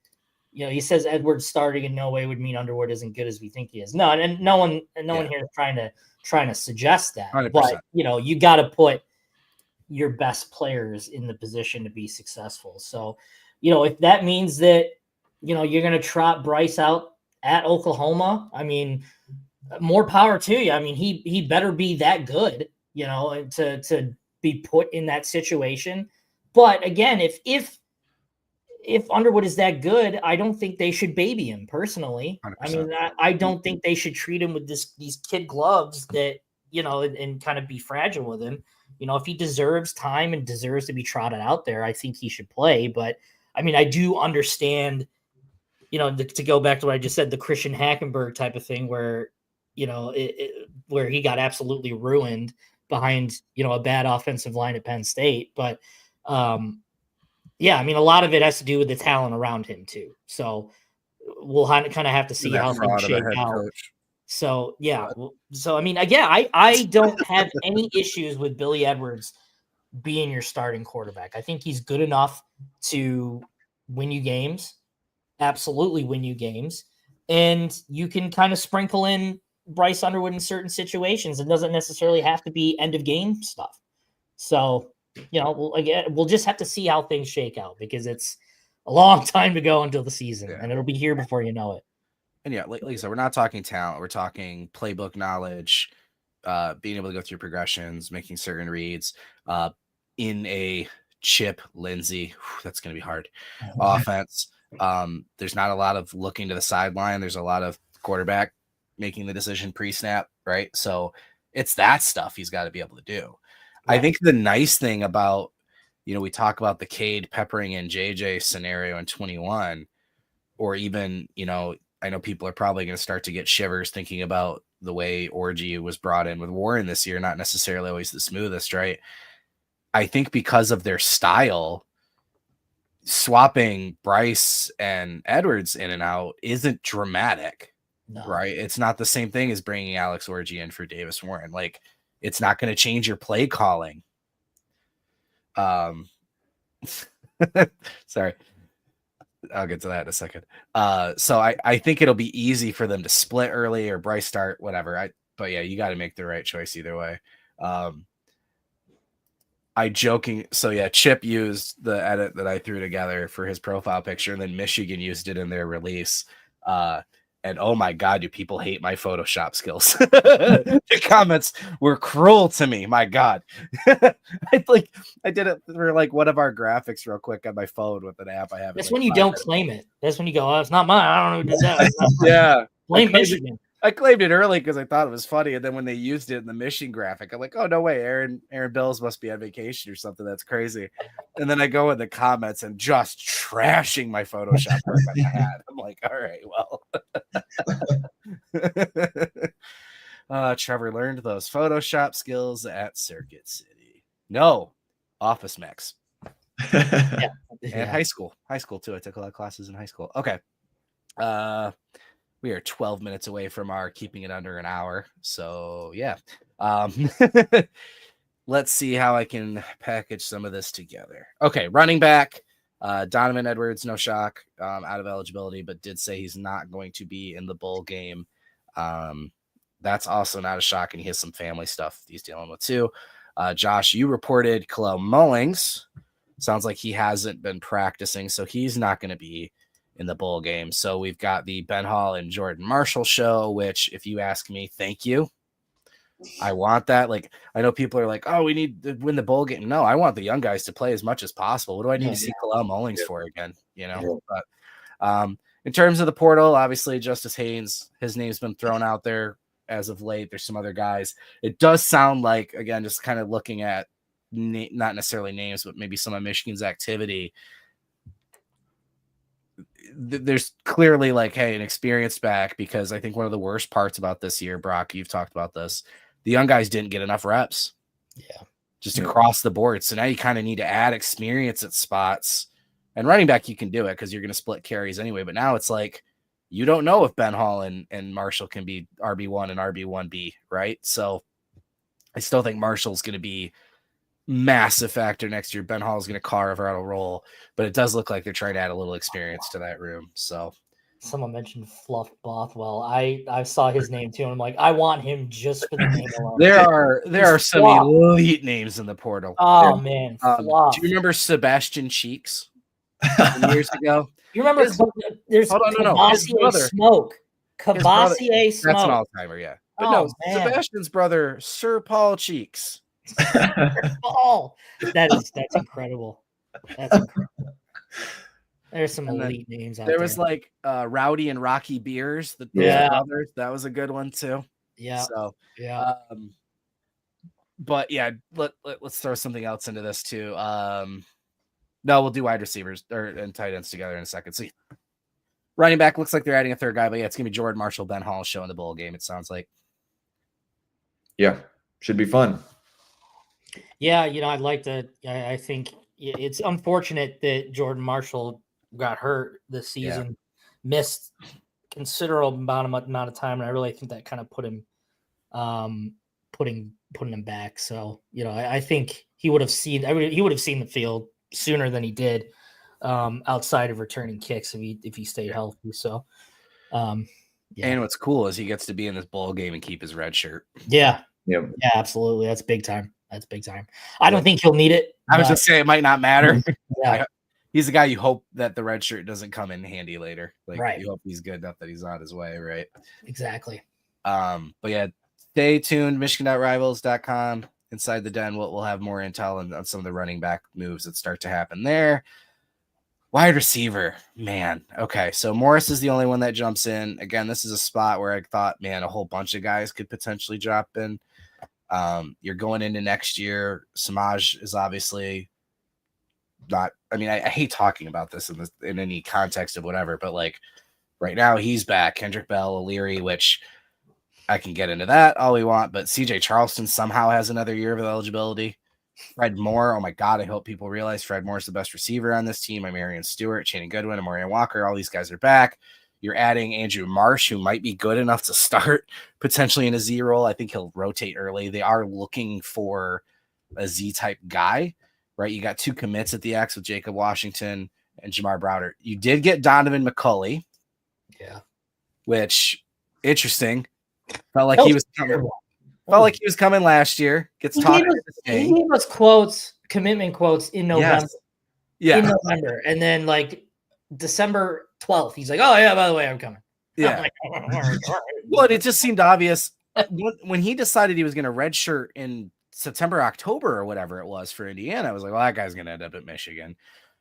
You know, he says Edwards starting in no way would mean Underwood isn't good as we think he is. No, and no one here is trying to suggest that. 100%. But you know, you got to put your best players in the position to be successful. So, you know, if that means that, you know, you're going to trot Bryce out at Oklahoma, I mean, more power to you. I mean, he better be that good, you know, to be put in that situation. But again, if Underwood is that good, I don't think they should baby him personally. 100%. I mean, I don't think they should treat him with these kid gloves that, you know, and kind of be fragile with him. You know, if he deserves time and deserves to be trotted out there, I think he should play. But I mean, I do understand, you know, to go back to what I just said, the Christian Hackenberg type of thing where, you know, where he got absolutely ruined behind, you know, a bad offensive line at Penn State. But yeah, I mean, a lot of it has to do with the talent around him too. So we'll kind of have to see how things shake out. Coach. So yeah, so I mean, again, I don't have any issues with Billy Edwards being your starting quarterback. I think he's good enough to win you games, absolutely win you games, and you can kind of sprinkle in Bryce Underwood in certain situations. It doesn't necessarily have to be end of game stuff. So, you know, we'll just have to see how things shake out because it's a long time to go until the season, and it'll be here before you know it. And yeah, like Lisa, we're not talking talent. We're talking playbook knowledge, being able to go through progressions, making certain reads, in a Chip Lindsey. That's going to be hard. Offense. There's not a lot of looking to the sideline. There's a lot of quarterback making the decision pre-snap, right? So it's that stuff he's got to be able to do. Right. I think the nice thing about, you know, we talk about the Cade peppering in JJ scenario in 21, or even, you know, I know people are probably going to start to get shivers thinking about the way Orgy was brought in with Warren this year, not necessarily always the smoothest, right? I think because of their style, swapping Bryce and Edwards in and out isn't dramatic, right? It's not the same thing as bringing Alex Orgy in for Davis Warren. Like, it's not going to change your play calling. Sorry. I'll get to that in a second. So I think it'll be easy for them to split early or Bryce start, whatever. But yeah, you got to make the right choice either way. So yeah, Chip used the edit that I threw together for his profile picture, and then Michigan used it in their release. And oh my God, do people hate my Photoshop skills? The comments were cruel to me. My God. I did it for like one of our graphics real quick on my phone with an app I have. That's when you don't claim it. That's when you go, oh, it's not mine. I don't know who did that. Yeah. Blame Michigan. I claimed it early because I thought it was funny. And then when they used it in the Michigan graphic, I'm like, oh, no way. Aaron Bills must be on vacation or something. That's crazy. And then I go in the comments and just trashing my Photoshop work that I had. I'm like, all right, well. Trevor learned those Photoshop skills at Circuit City. No, Office Max. And high school too. I took a lot of classes in high school. Okay. We are 12 minutes away from our keeping it under an hour. So yeah. Let's see how I can package some of this together. Okay. Running back, Donovan Edwards, no shock, out of eligibility, but did say he's not going to be in the bowl game. That's also not a shock. And he has some family stuff he's dealing with too. Josh, you reported Kalel Mullings. Sounds like he hasn't been practicing, so he's not going to be in the bowl game. So we've got the Ben Hall and Jordan Marshall show, which if you ask me, thank you. I want that. Like, I know people are like, oh, we need to win the bowl game. No, I want the young guys to play as much as possible. What do I need to see Kalel Mullings for again? You know, but in terms of the portal, obviously Justice Haynes, his name's been thrown out there as of late. There's some other guys. It does sound like, again, just kind of looking at not necessarily names, but maybe some of Michigan's activity. There's clearly like, hey, an experienced back, because I think one of the worst parts about this year, Brock, you've talked about this, the young guys didn't get enough reps. Yeah. Just across the board. So now you kind of need to add experience at spots And running back, you can do it because you're going to split carries anyway. But now it's like you don't know if Ben Hall and Marshall can be RB1 and RB1B, right? So I still think Marshall's going to be massive factor next year. Ben Hall is going to carve out a role, but it does look like they're trying to add a little experience to that room. So someone mentioned Fluff Bothwell. I saw his name too, and I'm like, I want him just for the name alone. There are some elite names in the portal. Oh man, do you remember Sebastian Cheeks years ago? You remember there's Cavassier Smoke. Cavassier Smoke. That's an all-timer, yeah. But Sebastian's brother, Sir Paul Cheeks. Paul. That's incredible. That's incredible. There's some elite names out there. There was like Rowdy and Rocky Beers, the brothers. That was a good one too. Yeah. So but yeah, let's throw something else into this too. No, we'll do wide receivers and tight ends together in a second. So running back looks like they're adding a third guy, but yeah, it's gonna be Jordan Marshall, Ben Hall show in the bowl game. It sounds like. Yeah, should be fun. Yeah, I'd like to. I think it's unfortunate that Jordan Marshall got hurt this season, missed considerable amount of time, and I really think that kind of put him, putting him back. So I think he would have seen. He would have seen the field sooner than he did, outside of returning kicks if he stayed healthy. So, And what's cool is he gets to be in this bowl game and keep his red shirt. Yeah, absolutely. That's big time. I don't think he'll need it. I was just saying it might not matter. Yeah. He's the guy you hope that the red shirt doesn't come in handy later. Like you hope he's good enough that he's on his way, right? Exactly. But yeah, stay tuned. Michigan.rivals.com. Inside the Den, we'll have more intel on some of the running back moves that start to happen there. Wide receiver, man. Okay, so Morris is the only one that jumps in. Again, this is a spot where I thought, man, a whole bunch of guys could potentially drop in. You're going into next year. Samaj is obviously not. I mean, I hate talking about this in any context of whatever, but like right now he's back. Kendrick Bell, O'Leary, which I can get into that all we want, but CJ Charleston somehow has another year of eligibility. Fred Moore, oh my God, I hope people realize Fred Moore is the best receiver on this team. I'm Marion Stewart, Channing Goodwin, and Morian Walker. All these guys are back. You're adding Andrew Marsh, who might be good enough to start potentially in a Z role. I think he'll rotate early. They are looking for a Z-type guy, right? You got 2 commits at the X with Jacob Washington and Jamar Browder. You did get Donovan McCulley. Yeah. Which, interesting. Felt like he was coming last year. He gave us quotes, commitment quotes in November. Yes. In November. And then like December 12th, he's like, oh yeah, by the way, I'm coming. Yeah. Well, it just seemed obvious when he decided he was going to redshirt in September, October, or whatever it was for Indiana. I was like, well, that guy's going to end up at Michigan.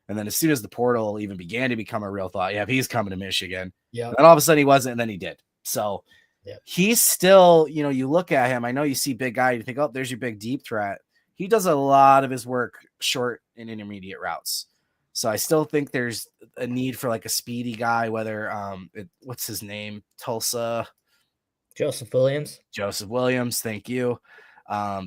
And then as soon as the portal even began to become a real thought, he's coming to Michigan. Yeah. And all of a sudden he wasn't, and then he did. So he's still, you look at him. I know you see big guy, you think, oh, there's your big deep threat. He does a lot of his work short and intermediate routes. So I still think there's a need for like a speedy guy, whether what's his name? Tulsa. Joseph Williams. Thank you.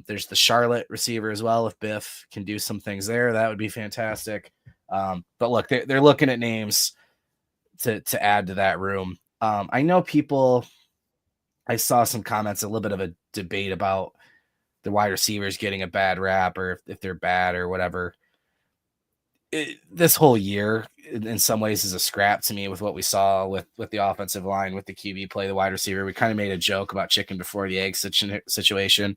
There's the Charlotte receiver as well. If Biff can do some things there, that would be fantastic. But look, they're looking at names to add to that room. I know I saw some comments, a little bit of a debate about the wide receivers getting a bad rap or if they're bad or whatever. This whole year in some ways is a scrap to me with what we saw with the offensive line, with the QB play, the wide receiver. We kind of made a joke about chicken before the egg situation.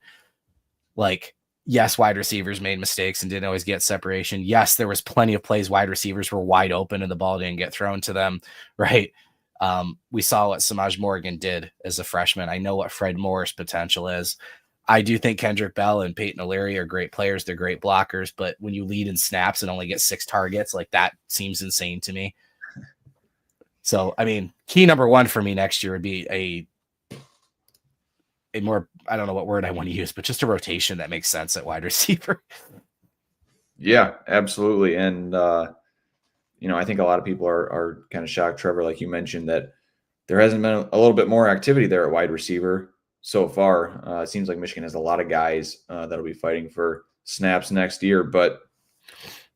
Like, yes, wide receivers made mistakes and didn't always get separation. Yes, there was plenty of plays wide receivers were wide open and the ball didn't get thrown to them, right? We saw what Samaj Morgan did as a freshman. I know what Fred Moore's potential is. I do think Kendrick Bell and Peyton O'Leary are great players. They're great blockers, but when you lead in snaps and only get 6 targets, like that seems insane to me. So, I mean, key number 1 for me next year would be a more, I don't know what word I want to use, but just a rotation that makes sense at wide receiver. Yeah, absolutely. And, I think a lot of people are kind of shocked, Trevor, like you mentioned, that there hasn't been a little bit more activity there at wide receiver so far. It seems like Michigan has a lot of guys that'll be fighting for snaps next year. But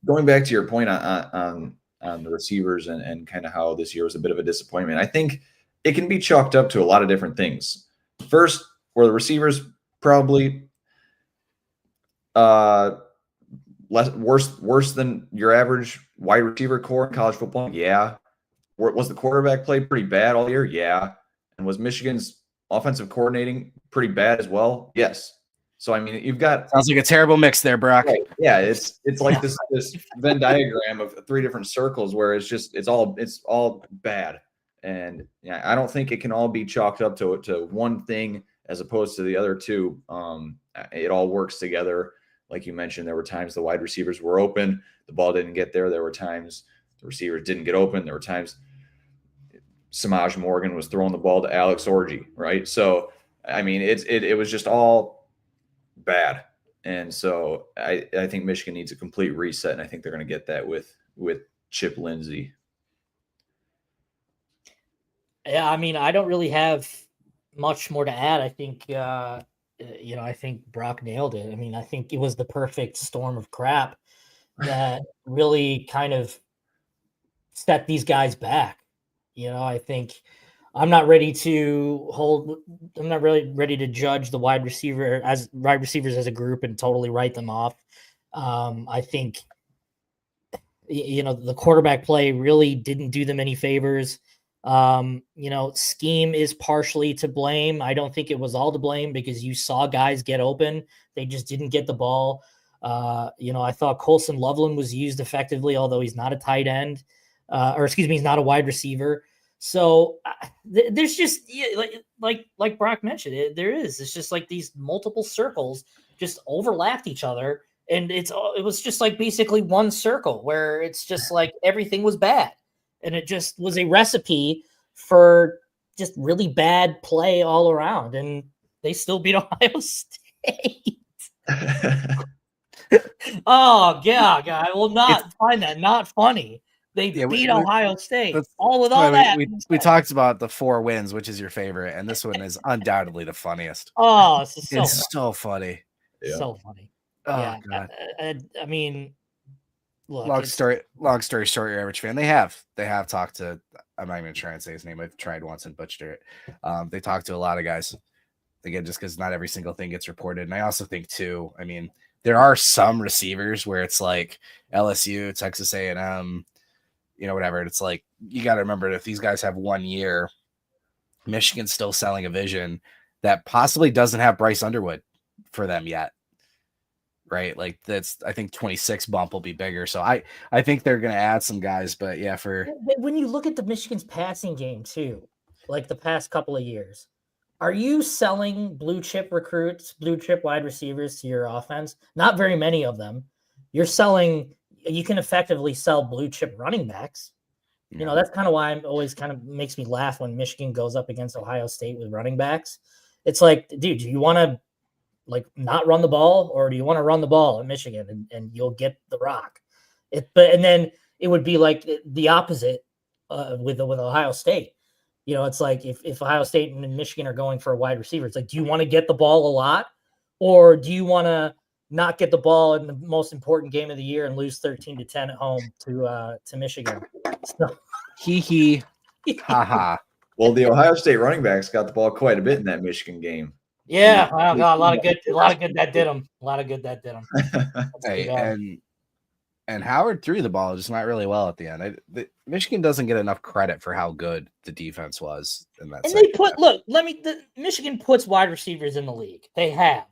going back to your point on on the receivers and kind of how this year was a bit of a disappointment. I think it can be chalked up to a lot of different things. First, were the receivers probably worse than your average wide receiver core in college football? Yeah. Was the quarterback play pretty bad all year? Yeah. And was Michigan's offensive coordinating pretty bad as well? Yes. So I mean, you've got sounds like a terrible mix there, Brock. Right. Yeah, it's like this Venn diagram of 3 different circles where it's all bad. And yeah, I don't think it can all be chalked up to one thing as opposed to the other two. It all works together. Like you mentioned, there were times the wide receivers were open, the ball didn't get there. There were times the receivers didn't get open. There were times Samaj Morgan was throwing the ball to Alex Orji, right? So I mean, it was just all bad. And so I think Michigan needs a complete reset, and I think they're going to get that with Chip Lindsey. Yeah, I mean, I don't really have much more to add. I think, I think Brock nailed it. I mean, I think it was the perfect storm of crap that really kind of set these guys back. I think I'm not really ready to judge the wide receivers as a group and totally write them off. I think, the quarterback play really didn't do them any favors. Scheme is partially to blame. I don't think it was all to blame because you saw guys get open. They just didn't get the ball. I thought Colson Loveland was used effectively, although he's not a tight end, he's not a wide receiver. So there's just like Brock mentioned, it's just like these multiple circles just overlapped each other, and it was just like basically one circle where it's just like everything was bad, and it just was a recipe for just really bad play all around, and they still beat Ohio State. Oh yeah, I will not find that not funny. They beat Ohio State. All with all that. We talked about the 4 wins, which is your favorite, and this one is undoubtedly the funniest. Oh, it's so funny. Yeah. So funny. Oh, yeah. God. I mean, look. Long story short, your average fan, they have talked to, I'm not even trying to say his name. I've tried once and butchered it. They talked to a lot of guys. Again, just because not every single thing gets reported. And I also think, too, I mean, there are some receivers where it's like LSU, Texas A&M, whatever. And it's like, you got to remember that if these guys have 1 year, Michigan's still selling a vision that possibly doesn't have Bryce Underwood for them yet. Right. Like I think 26 bump will be bigger. So I think they're going to add some guys, but yeah, when you look at the Michigan's passing game too, like the past couple of years, are you selling blue chip recruits, blue chip wide receivers to your offense? Not very many of them. You can effectively sell blue chip running backs. Yeah. That's kind of why I'm always kind of makes me laugh when Michigan goes up against Ohio State with running backs. It's like, dude, do you want to not run the ball, or do you want to run the ball in Michigan and you'll get the rock? And then it would be like the opposite with Ohio State. It's like if Ohio State and Michigan are going for a wide receiver, it's like, do you want to get the ball a lot, or do you want to not get the ball in the most important game of the year and lose 13-10 at home to Michigan? So. Hee ha ha. Well, the Ohio State running backs got the ball quite a bit in that Michigan game. Yeah, a lot of good that did them. Hey, and Howard threw the ball just not really well at the end. Michigan doesn't get enough credit for how good the defense was in that. And Michigan puts wide receivers in the league. They have,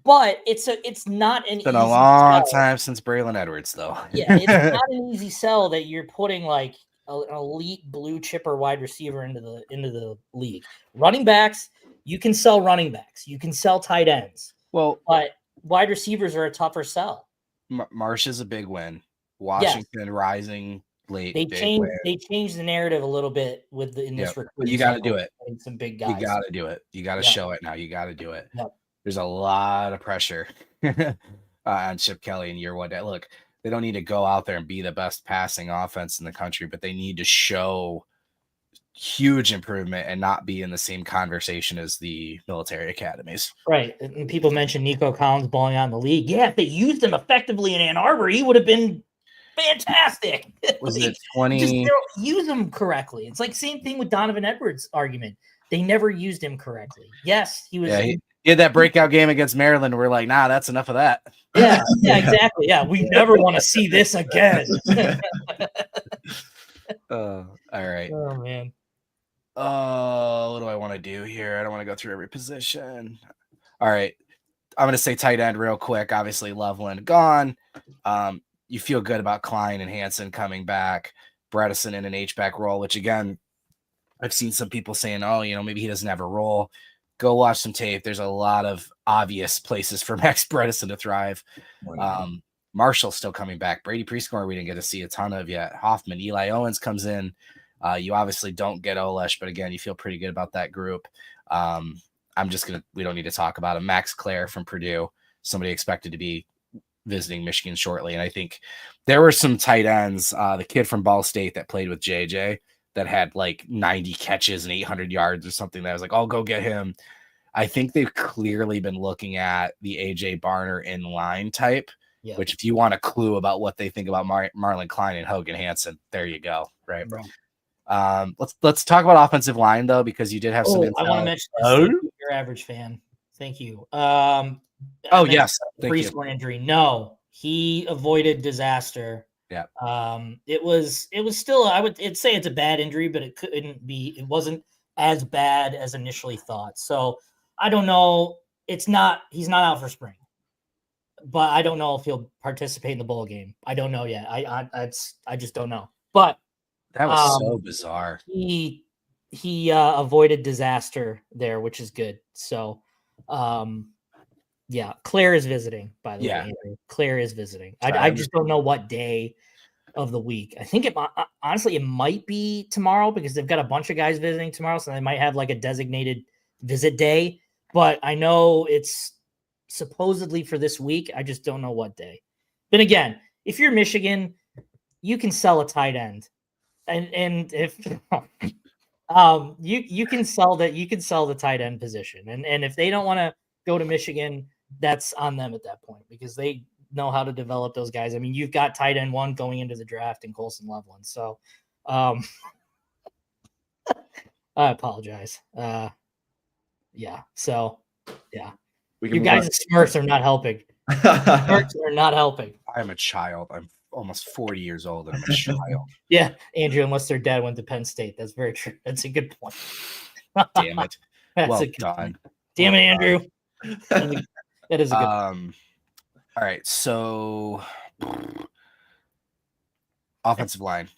but it's not an. It's been a long time since Braylon Edwards, though. Yeah, it's not an easy sell that you're putting like an elite blue chipper wide receiver into the league. Running backs. You can sell running backs. You can sell tight ends. Well, but wide receivers are a tougher sell. Marsh is a big win. Washington rising late. They changed the narrative a little bit in this recruiting. You got to do it. Some big guys. You got to do it. You got to show it now. You got to do it. Yep. There's a lot of pressure on Chip Kelly in year 1. Look, they don't need to go out there and be the best passing offense in the country, but they need to show huge improvement and not be in the same conversation as the military academies. Right. And people mentioned Nico Collins balling out in the league. Yeah, if they used him effectively in Ann Arbor, he would have been fantastic. Was Like, it 20? Just they don't use him correctly. It's like same thing with Donovan Edwards' argument. They never used him correctly. Yes, he was. Yeah, he had that breakout game against Maryland. We're like, nah, that's enough of that. Yeah, exactly. Yeah, we never want to see this again. All right. Oh man. What do I want to do here? I don't want to go through every position. All right. I'm going to say tight end real quick. Obviously, Loveland gone. You feel good about Klein and Hansen coming back. Bredesen in an H-back role, which, again, I've seen some people saying, oh, maybe he doesn't have a role. Go watch some tape. There's a lot of obvious places for Max Bredesen to thrive. Marshall's still coming back. Brady Prescore, we didn't get to see a ton of yet. Hoffman, Eli Owens comes in. You obviously don't get Olesh, but again, you feel pretty good about that group. We don't need to talk about him. Max Clare from Purdue, somebody expected to be visiting Michigan shortly. And I think there were some tight ends, the kid from Ball State that played with JJ that had like 90 catches and 800 yards or something that I was like, I'll go get him. I think they've clearly been looking at the AJ Barner in line type, which if you want a clue about what they think about Marlon Klein and Hogan Hansen, there you go. Right. Let's talk about offensive line though, because you did have some. I want to mention this. Your average fan. Thank you. Yes. Prescore injury. No, he avoided disaster. Yeah. It was still, I'd say it's a bad injury, but it wasn't as bad as initially thought. So I don't know. He's not out for spring, but I don't know if he'll participate in the bowl game. I don't know yet. I just don't know. But that was so bizarre. He avoided disaster there, which is good. So, Claire is visiting, by the way. Claire is visiting. I just don't know what day of the week. I think honestly, it might be tomorrow because they've got a bunch of guys visiting tomorrow. So they might have like a designated visit day, but I know it's supposedly for this week. I just don't know what day. But again, if you're Michigan, you can sell a tight end. And if you can sell the tight end position. And if they don't want to go to Michigan, that's on them at that point because they know how to develop those guys. I mean, you've got tight end 1 going into the draft in Colson Loveland. So I apologize. You guys' smirks are not helping. Smirks are not helping. I'm a child. I'm almost 40 years old and I'm a child. Yeah, Andrew, unless their dad went to Penn State. That's very true. That's a good point. Damn it. Well done. Damn it, Andrew. That is a good point. All right, so offensive line.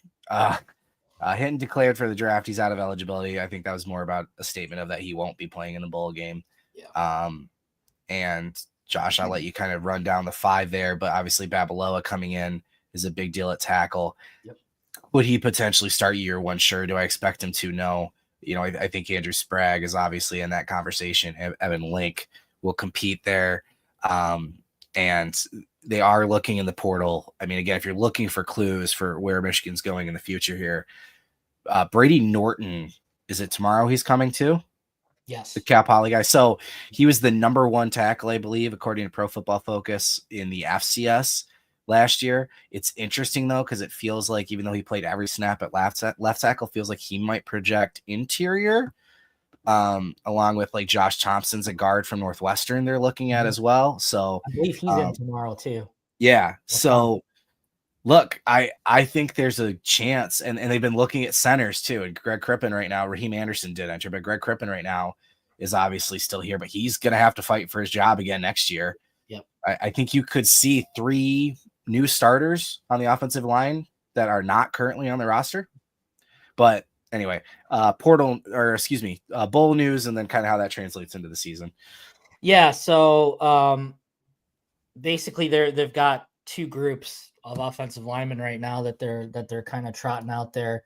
Hinton declared for the draft. He's out of eligibility. I think that was more about a statement of that he won't be playing in the bowl game. Yeah. And Josh, I'll let you kind of run down the 5 there, but obviously Babaloa coming in is a big deal at tackle. Yep. Would he potentially start year 1? Sure. Do I expect him to? No. I think Andrew Sprague is obviously in that conversation. Evan Link will compete there. And they are looking in the portal. I mean, again, if you're looking for clues for where Michigan's going in the future here, Brady Norton, is it tomorrow he's coming to? Yes. The Cal Poly guy. So he was the number 1 tackle, I believe, according to Pro Football Focus in the FCS last year. It's interesting, though, because it feels like even though he played every snap at left tackle, feels like he might project interior. Along with like Josh Thompson's a guard from Northwestern they're looking at as well. So I believe he's in tomorrow too. Yeah. So look, I think there's a chance, and they've been looking at centers too. And Greg Crippen right now, Raheem Anderson did enter, but Greg Crippen right now is obviously still here, but he's going to have to fight for his job again next year. Yep. I think you could see 3 new starters on the offensive line that are not currently on the roster. But anyway, bowl news, and then kind of how that translates into the season. Yeah. So basically they've got 2 groups of offensive linemen right now that they're kind of trotting out there.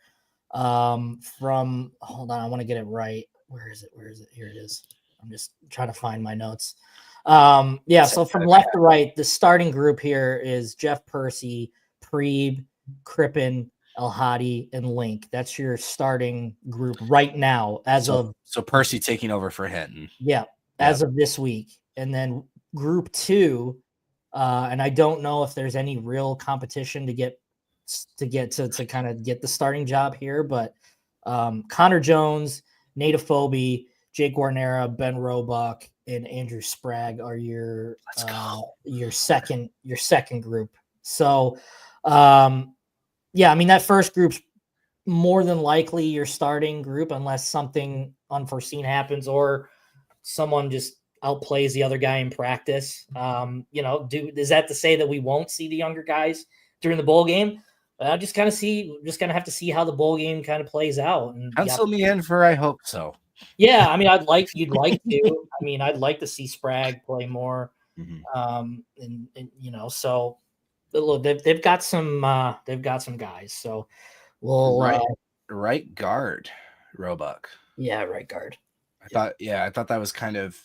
Hold on, I want to get it right. Where is it? Here it is. I'm just trying to find my notes. So from left to right, the starting group here is Jeff Percy, Preeb, Crippen, El Hadi, and Link. That's your starting group right now So Percy taking over for Hinton. Yeah, as of this week. And then group 2, and I don't know if there's any real competition to get to get to kind of get the starting job here. But Connor Jones, Nate Afobe, Jake Guarnera, Ben Roebuck, and Andrew Sprague are your second group. So yeah, I mean, that first group's more than likely your starting group unless something unforeseen happens or someone just outplays the other guy in practice. Is that to say that we won't see the younger guys during the bowl game? Just gonna have to see how the bowl game kind of plays out. And pencil me in for I hope so. Yeah, I mean, you'd like to. I mean, I'd like to see Sprague play more. Mm-hmm. So look, they've got some guys. So we'll right guard, Roebuck. Yeah, right guard. I thought that was kind of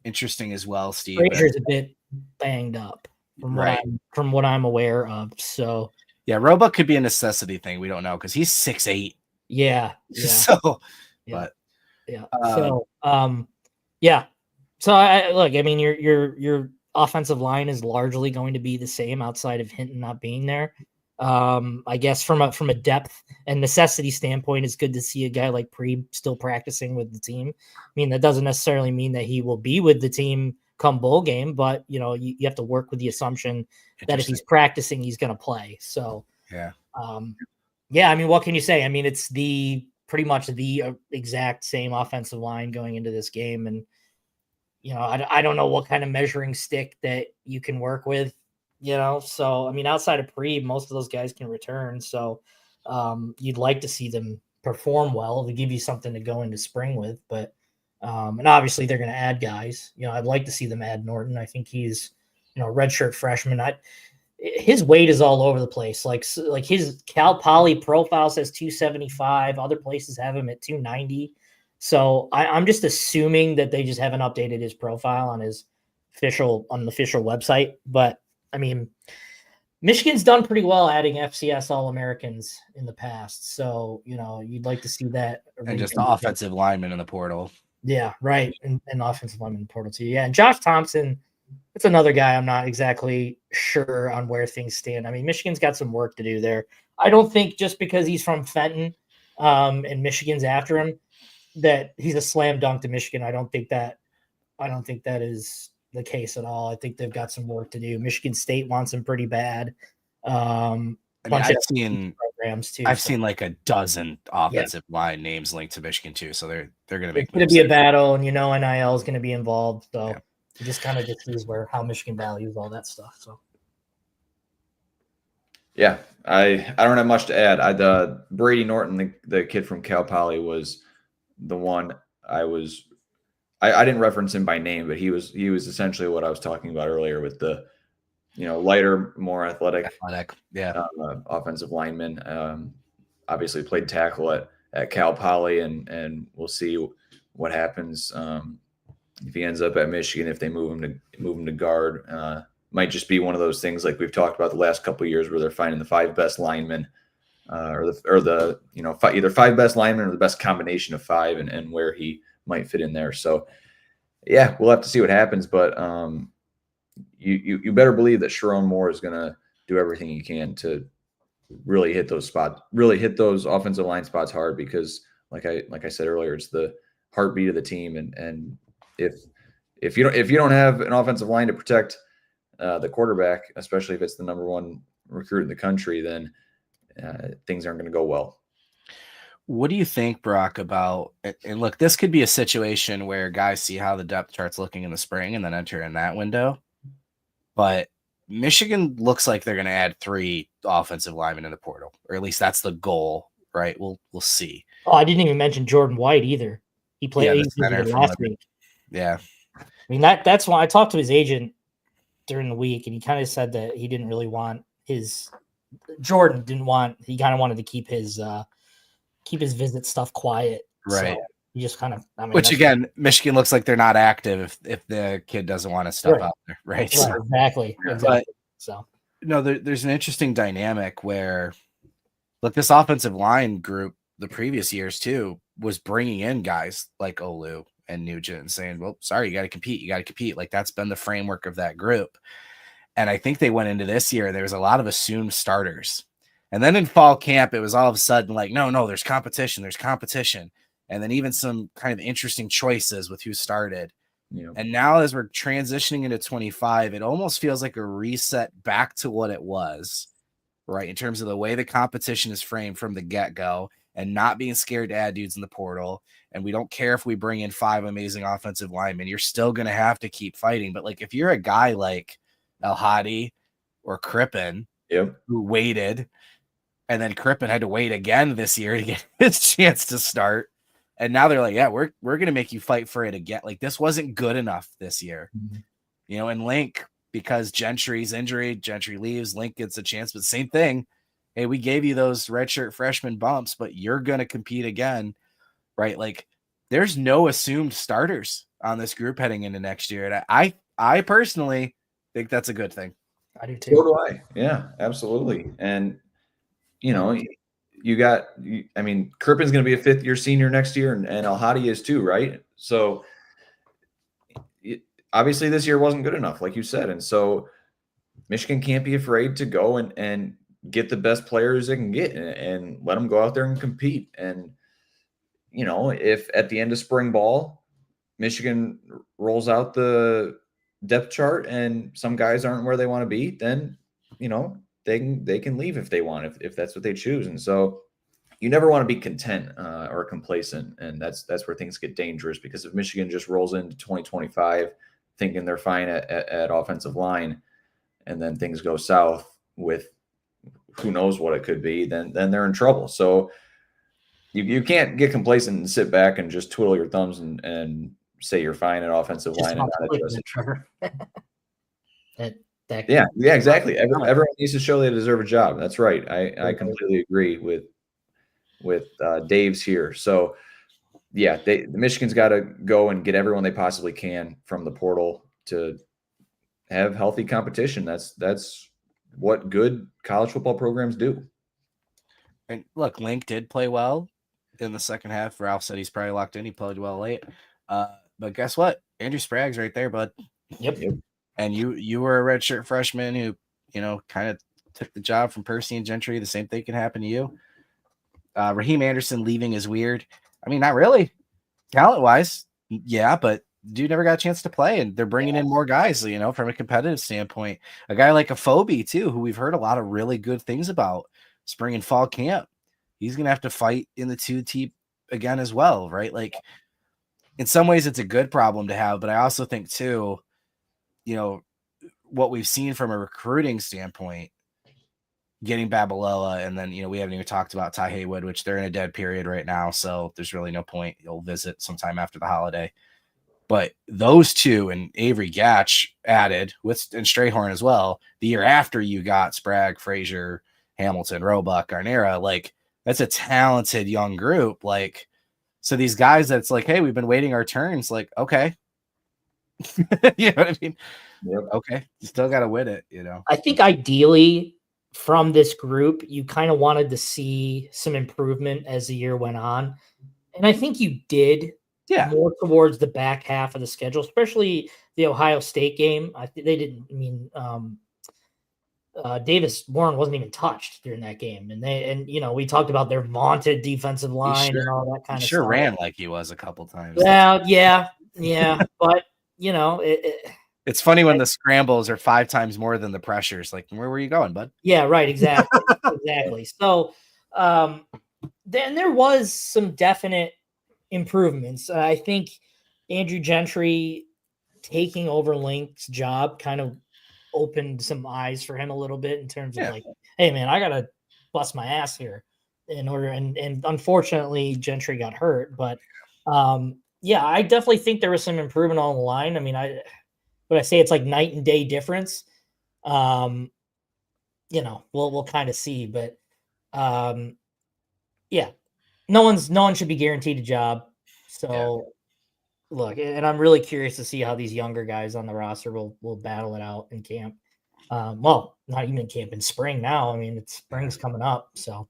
interesting as well, Steve. Frazier's a bit banged up from what I'm aware of. So yeah, Roebuck could be a necessity thing. We don't know because he's 6'8". Yeah. So, yeah. But yeah. So I mean, your offensive line is largely going to be the same outside of Hinton not being there. I guess from a depth and necessity standpoint, it's good to see a guy like Preeb still practicing with the team. I mean, that doesn't necessarily mean that he will be with the team come bowl game, but you have to work with the assumption that if he's practicing, he's going to play. So yeah. I mean, what can you say? I mean, it's pretty much the exact same offensive line going into this game. And, I don't know what kind of measuring stick that you can work with, so, I mean, outside of Preeb, most of those guys can return. So you'd like to see them perform well to give you something to go into spring with, but and obviously they're going to add guys. I'd like to see them add Norton. I think he's, redshirt freshman. His weight is all over the place. Like his Cal Poly profile says 275. Other places have him at 290. So I'm just assuming that they just haven't updated his profile on the official website. But I mean, Michigan's done pretty well adding FCS All-Americans in the past. So, you'd like to see that. And just the offensive lineman in the portal. Yeah, right. And offensive lineman in the portal too. Yeah. And Josh Thompson, it's another guy I'm not exactly sure on where things stand. I mean, Michigan's got some work to do there. I don't think just because he's from Fenton and Michigan's after him that he's a slam dunk to Michigan. I don't think that is the case at all. I think they've got some work to do. Michigan State wants him pretty bad. I've seen like a dozen offensive line names linked to Michigan too. So they're going to make. It's going to be a battle, and NIL is going to be involved. So it just kind of just sees how Michigan values all that stuff. So. Yeah, I don't have much to add. Brady Norton, the kid from Cal Poly, was the one I didn't reference him by name, but he was essentially what I was talking about earlier with the, lighter, more athletic offensive lineman. Obviously played tackle at Cal Poly, and we'll see what happens if he ends up at Michigan. If they move him to guard, might just be one of those things like we've talked about the last couple of years where they're finding the 5 best linemen, or either 5 best linemen or the best combination of 5, and where he might fit in there. So yeah, we'll have to see what happens, but you better believe that Sharon Moore is going to do everything he can to really hit those spots, really hit those offensive line spots hard, because like I said earlier, it's the heartbeat of the team. And if you don't have an offensive line to protect the quarterback, especially if it's the number 1 recruit in the country, then things aren't going to go well. What do you think, Brock, about, and look, this could be a situation where guys see how the depth chart's looking in the spring and then enter in that window. But Michigan looks like they're going to add 3 offensive linemen in the portal, or at least that's the goal, right? We'll see. Oh, I didn't even mention Jordan White either. He played last week. Yeah. I mean, that's why I talked to his agent during the week, and he kind of said that he didn't really want he kind of wanted to keep his visit stuff quiet. Right. So he just kind of, which again, Michigan looks like they're not active if the kid doesn't want to stuff out there. Right. So, exactly. But, there's an interesting dynamic where, look, this offensive line group the previous years too was bringing in guys like Olu and Nugent and saying, well, sorry, you got to compete. Like, that's been the framework of that group. And I think they went into this year, there was a lot of assumed starters. And then in fall camp, it was all of a sudden like, no, there's competition. And then even some kind of interesting choices with who started. Yeah. And now as we're transitioning into 25, it almost feels like a reset back to what it was, right? In terms of the way the competition is framed from the get-go and not being scared to add dudes in the portal. And we don't care if we bring in 5 amazing offensive linemen, you're still going to have to keep fighting. But like, if you're a guy like El Hadi or Crippen, who waited, and then Crippen had to wait again this year to get his chance to start. And now they're like, yeah, we're going to make you fight for it again. Like, this wasn't good enough this year, and Link, because Gentry's injury, Gentry leaves, Link gets a chance, but same thing. Hey, we gave you those redshirt freshman bumps, but you're going to compete again, right? Like, there's no assumed starters on this group heading into next year. And I personally think that's a good thing. I do too. So do I. Yeah, absolutely. And, Crippen's going to be a 5th-year senior next year, and El Hadi is too, right? So obviously this year wasn't good enough, like you said. And so Michigan can't be afraid to go and get the best players they can get and let them go out there and compete. And, if at the end of spring ball, Michigan rolls out the depth chart and some guys aren't where they want to be, then, they can leave if they want, if that's what they choose. And so you never want to be content or complacent. And that's where things get dangerous, because if Michigan just rolls into 2025 thinking they're fine at offensive line, and then things go south with who knows what it could be, then they're in trouble. So you can't get complacent and sit back and just twiddle your thumbs and say you're fine at offensive line and not adjust it. Trevor. Yeah, exactly. Everyone needs to show they deserve a job. That's right. I completely agree with Dave's here. So yeah, the Michigan's got to go and get everyone they possibly can from the portal to have healthy competition. That's what good college football programs do. And look, Link did play well in the second half. Ralph said he's probably locked in. He played well late. But guess what? Andrew Sprague's right there, bud. Yep. And you were a redshirt freshman who, kind of took the job from Percy and Gentry. The same thing can happen to you. Raheem Anderson leaving is weird. I mean, not really. Talent-wise, yeah, but dude never got a chance to play, and they're bringing in more guys, from a competitive standpoint. A guy like Afobe, too, who we've heard a lot of really good things about spring and fall camp. He's going to have to fight in the 2T again as well, right? Like, in some ways, it's a good problem to have, but I also think, too, what we've seen from a recruiting standpoint, getting Babalola, and then, we haven't even talked about Ty Haywood, which they're in a dead period right now, so there's really no point. You'll visit sometime after the holiday. But those two and Avery Gatch added, and Strayhorn as well, the year after you got Sprague, Frazier, Hamilton, Roebuck, Garnera, like, that's a talented young group. Like, so these guys that's like, hey, we've been waiting our turns, like, okay. You know what I mean? Yep. Okay. You still got to win it, I think ideally from this group, you kind of wanted to see some improvement as the year went on. And I think you did more towards the back half of the schedule, especially the Ohio State game. I think they didn't, Davis Warren wasn't even touched during that game. And we talked about their vaunted defensive line and all that kind of stuff. Ran like he was a couple times. Well, yeah. But, it's funny when the scrambles are 5 times more than the pressures. Like, where were you going, bud? Yeah, right. Exactly. Exactly. So, then there was some definite improvements. I think Andrew Gentry taking over Link's job kind of opened some eyes for him a little bit in terms of like, hey man, I gotta bust my ass here in order. And unfortunately, Gentry got hurt. But I definitely think there was some improvement on the line. I mean, but I say it's like night and day difference. We'll kind of see, but no one should be guaranteed a job. So look, and I'm really curious to see how these younger guys on the roster will battle it out in camp. Well, not even in camp, in spring now. I mean, it's spring's coming up. So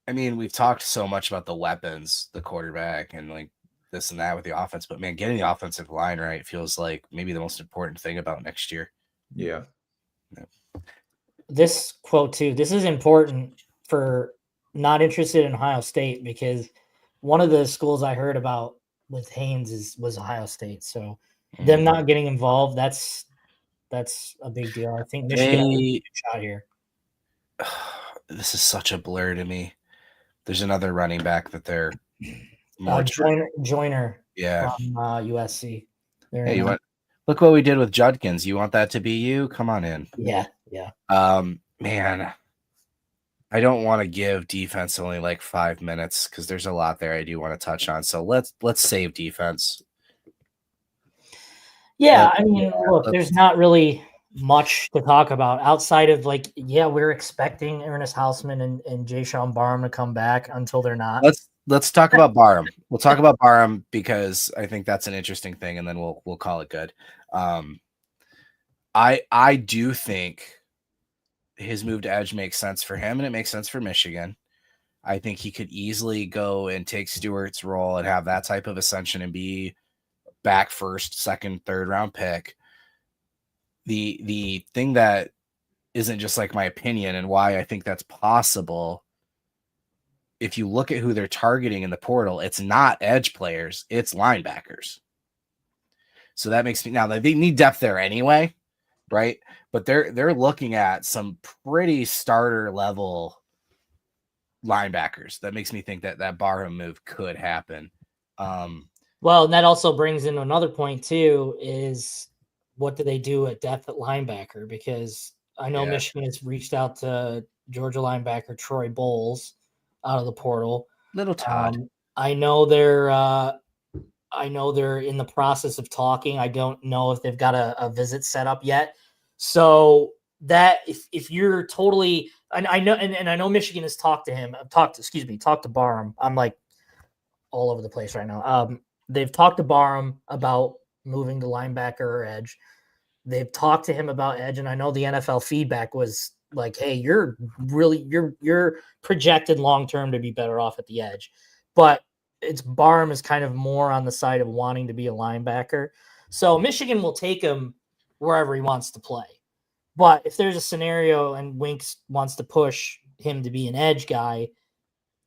I mean, we've talked so much about the weapons, the quarterback, and like this and that with the offense, but man, getting the offensive line right feels like maybe the most important thing about next year. Yeah. this quote too. This is important for not interested in Ohio State because one of the schools I heard about with Haynes was Ohio State. So them not getting involved, that's a big deal. I think Michigan has a big shot here. This is such a blur to me. There's another running back that they're Joyner yeah, from USC. Hey, you want look what we did with Judkins. You want that to be you? Come on in. Yeah. Man, I don't want to give defense only like 5 minutes because there's a lot there I do want to touch on. So let's save defense. Yeah, I mean, look, there's not really much to talk about outside of like, yeah, we're expecting Ernest Hausman and Jayshon Barham to come back until they're not. Let's talk about Barham. We'll talk about Barham because I think that's an interesting thing, and then we'll call it good. I do think his move to edge makes sense for him, and it makes sense for Michigan. I think he could easily go and take Stewart's role and have that type of ascension and be back first, second, third round pick. The thing that isn't just like my opinion and why I think that's possible, if you look at who they're targeting in the portal, it's not edge players, it's linebackers. So that makes me, now they need depth there anyway, right? But they're looking at some pretty starter level linebackers. That makes me think that Barham move could happen. Well, and that also brings in another point too, is what do they do at depth at linebacker? Because I know Michigan has reached out to Georgia linebacker Troy Bowles out of the portal. Little Todd. I know they're in the process of talking. I don't know if they've got a visit set up yet. So that if you're totally, and I know Michigan has talked to Barham. I'm like all over the place right now. They've talked to Barham about moving to linebacker or edge. They've talked to him about edge, and I know the NFL feedback was like, "Hey, you're projected long term to be better off at the edge," but it's Barham is kind of more on the side of wanting to be a linebacker. So Michigan will take him wherever he wants to play. But if there's a scenario and Winks wants to push him to be an edge guy,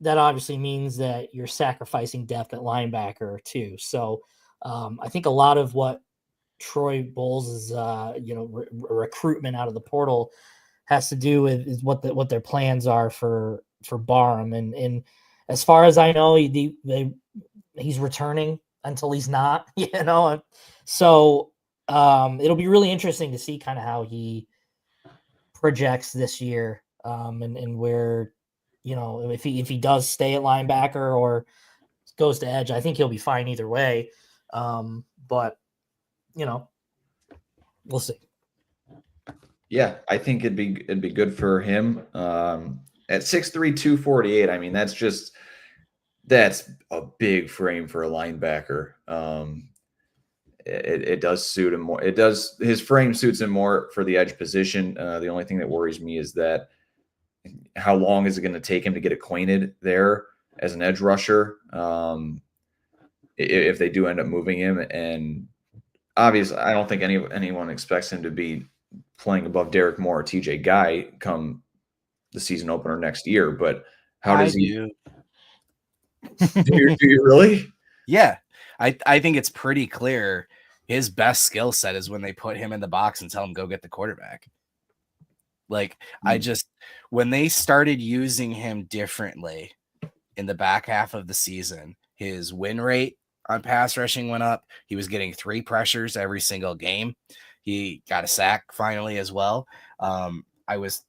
that obviously means that you're sacrificing depth at linebacker too. So I think a lot of what Troy Bowles' recruitment out of the portal has to do with is what their plans are for Barham. And as far as I know, he's returning until he's not, So it'll be really interesting to see kind of how he projects this year, and where, if he does stay at linebacker or goes to edge. I think he'll be fine either way. But we'll see. Yeah, I think it'd be good for him. At 6'3", 248, I mean, that's a big frame for a linebacker. It does suit him more. His frame suits him more for the edge position. The only thing that worries me is that how long is it going to take him to get acquainted there as an edge rusher? If they do end up moving him, and obviously I don't think anyone expects him to be playing above Derek Moore or TJ Guy come the season opener next year, but how does he do you really? Yeah. I think it's pretty clear his best skill set is when they put him in the box and tell him go get the quarterback. Like when they started using him differently in the back half of the season, his win rate on pass rushing went up. He was getting 3 pressures every single game. He got a sack finally as well. I was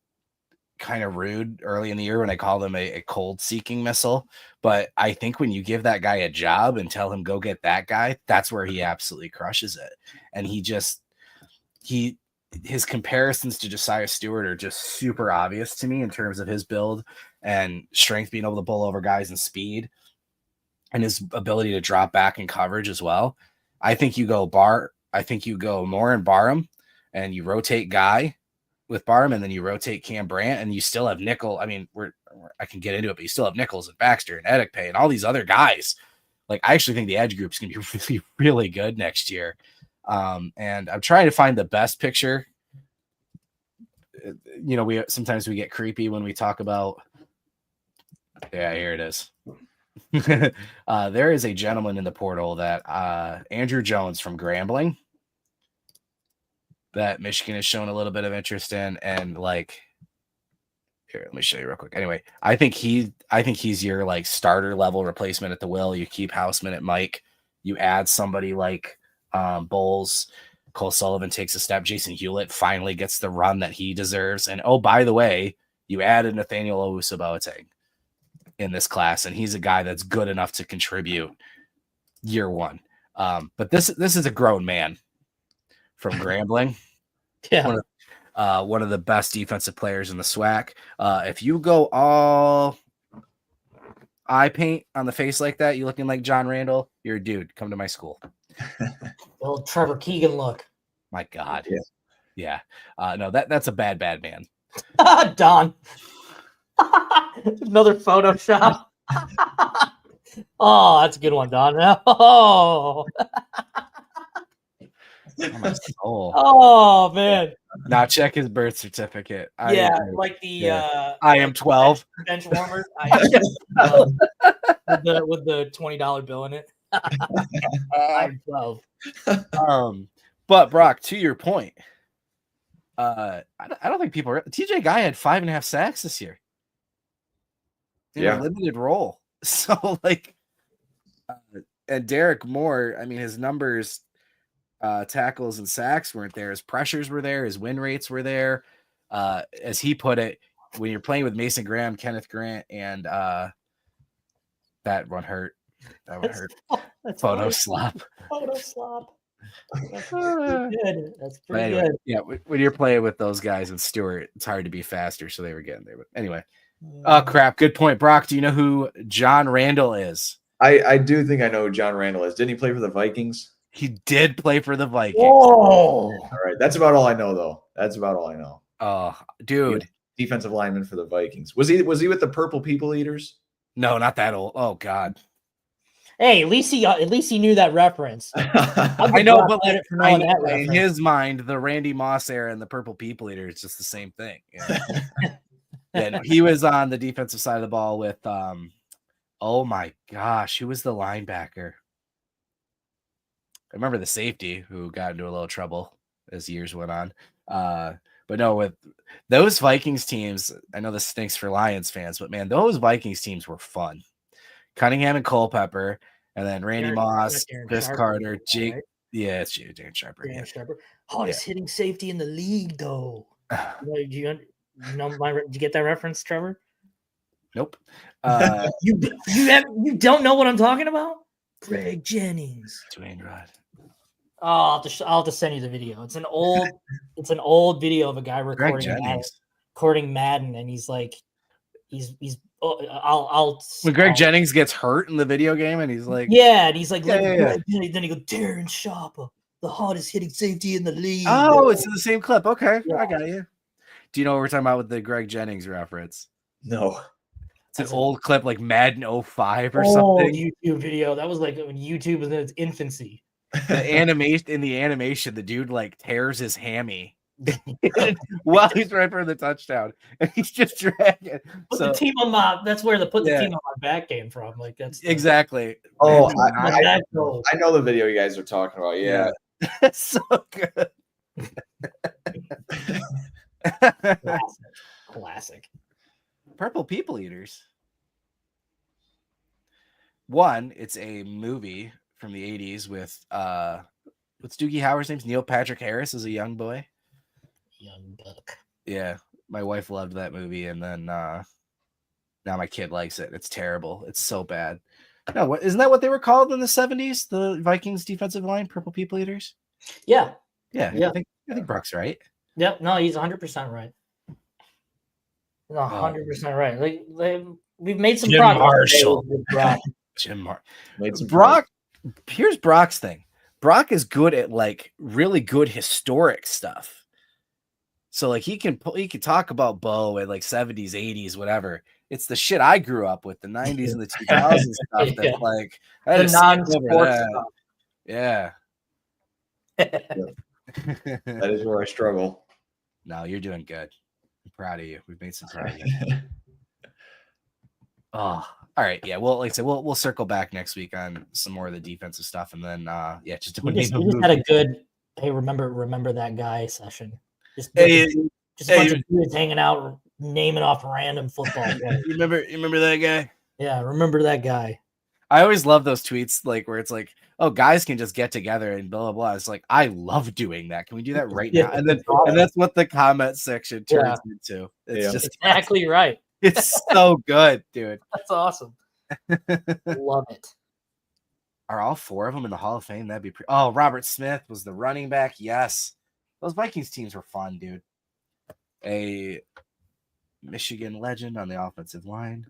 kind of rude early in the year when I called him a cold seeking missile, but I think when you give that guy a job and tell him go get that guy, that's where he absolutely crushes it. And his comparisons to Josiah Stewart are just super obvious to me in terms of his build and strength, being able to bowl over guys and speed, and his ability to drop back in coverage as well. I think you go Moore and Barham, and you rotate Guy with Barham, and then you rotate Cam Brandt, and you still have nickel. I mean, I can get into it, but you still have Nichols and Baxter and Edikpe and all these other guys. Like, I actually think the edge group's going to be really, really good next year. And I'm trying to find the best picture we sometimes we get creepy when we talk about. Yeah, here it is. There is a gentleman in the portal that Andrew Jones from Grambling that Michigan has shown a little bit of interest in, and like, here, let me show you real quick. Anyway, I think he's your like starter level replacement at the will. You keep Houseman at Mike. You add somebody like Bowles. Cole Sullivan takes a step. Jason Hewlett finally gets the run that he deserves. And oh, by the way, you added Nathaniel Owusu-Boateng in this class, and he's a guy that's good enough to contribute year one. But this is a grown man from Grambling. Yeah. One of the best defensive players in the SWAC. If you go all eye paint on the face like that, you looking like John Randall, you're a dude. Come to my school. Old Trevor Keegan look. My God. Yeah. No, that's a bad man. Don. Another Photoshop. Oh, that's a good one, Don. Oh. Oh man. Now check his birth certificate. Yeah, like the I am 12. Bench warmers. With the $20 bill in it. I'm 12. But Brock, to your point, I don't think people TJ Guy had 5.5 sacks this year. In a limited role. So like and Derek Moore, I mean, his numbers, tackles and sacks weren't there. His pressures were there. His win rates were there. As he put it, when you're playing with Mason Graham, Kenneth Grant, and that one hurt. That one hurt. Photo slop. That's pretty good. That's pretty good. Yeah, when you're playing with those guys and Stewart, it's hard to be faster, so they were getting there. But anyway, crap. Good point, Brock. Do you know who John Randall is? I do think I know who John Randall is. Didn't he play for the Vikings? He did play for the Vikings. Whoa! All right, that's about all I know, though. That's about all I know. Oh, dude, defensive lineman for the Vikings. Was he with the Purple People Eaters? No, not that old. Oh God. Hey, at least he knew that reference. I know, but like, in his mind, the Randy Moss era and the Purple People Eater is just the same thing. Yeah. Yeah, he was on the defensive side of the ball with oh my gosh, who was the linebacker? I remember the safety who got into a little trouble as years went on. But no, with those Vikings teams, I know this stinks for Lions fans, but man, those Vikings teams were fun. Cunningham and Culpepper, and then Randy Moss, Chris Sharper, Carter, Jake. Right? Yeah, it's Darren Sharper. Darren Sharper. Hottest hitting safety in the league, though. Did you get that reference, Trevor? Nope. You don't know what I'm talking about? Greg Jennings. Dwayne Rod. Oh, I'll just send you the video. It's an old video of a guy recording Madden, and he's like, I'll when Greg Jennings gets hurt in the video game, and he's like, then he goes, Darren Sharper, the hardest hitting safety in the league. Oh, it's in the same clip. Okay, yeah. I got you. Do you know what we're talking about with the Greg Jennings reference? No. It's an old clip like Madden 05 or something. YouTube video. That was like when YouTube was in its infancy. The animation, the dude like tears his hammy while he's right for the touchdown, and he's just dragging. The team on my that's where the team on my back came from. Like that's exactly. Oh, I know the video you guys are talking about. Yeah. That's so good. Classic. Purple People Eaters. One, it's a movie from the 80s with what's Doogie Howard's name? Neil Patrick Harris as a young boy. Young buck. Yeah. My wife loved that movie, and then now my kid likes it. It's terrible. It's so bad. No, isn't that what they were called in the 70s? The Vikings defensive line, Purple People Eaters? Yeah. Yeah. I think Brock's right. Yep. No, he's 100% right. 100% right. Like we've made some progress. Marshall. Jim Marshall. Brock. Here's Brock's thing. Brock is good at like really good historic stuff. So like he can talk about Bo at like 70s, 80s, whatever. It's the shit I grew up with, the 90s and the 2000s stuff that like the non-sports stuff. Yeah. That is where I struggle. No, you're doing good. I'm proud of you. We've made some progress. Oh, all right. Yeah. Well, like I said, we'll circle back next week on some more of the defensive stuff, and then just don't You just had a good remember that guy session. Just a bunch of dudes hanging out, naming off random football players. You remember that guy? Yeah, remember that guy. I always love those tweets, like where it's like, "Oh, guys can just get together and blah blah blah." It's like, I love doing that. Can we do that right now? And then, and that's what the comment section turns into. It's just exactly right. It's so good, dude. That's awesome. Love it. Are all 4 of them in the Hall of Fame? That'd be oh, Robert Smith was the running back. Yes, those Vikings teams were fun, dude. A Michigan legend on the offensive line.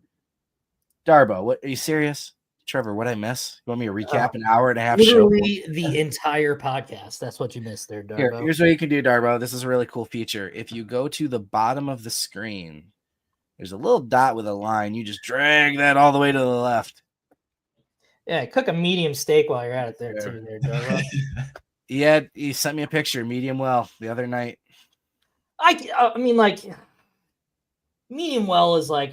Darbo, what are you serious? Trevor, what'd I miss? You want me to recap an hour and a half literally show? The entire podcast. That's what you missed there, Darbo. Here's what you can do, Darbo. This is a really cool feature. If you go to the bottom of the screen, there's a little dot with a line. You just drag that all the way to the left. Yeah, cook a medium steak while you're at it there, too, there, Darbo. Yeah, he sent me a picture, medium well, the other night. I mean, like, medium well is like,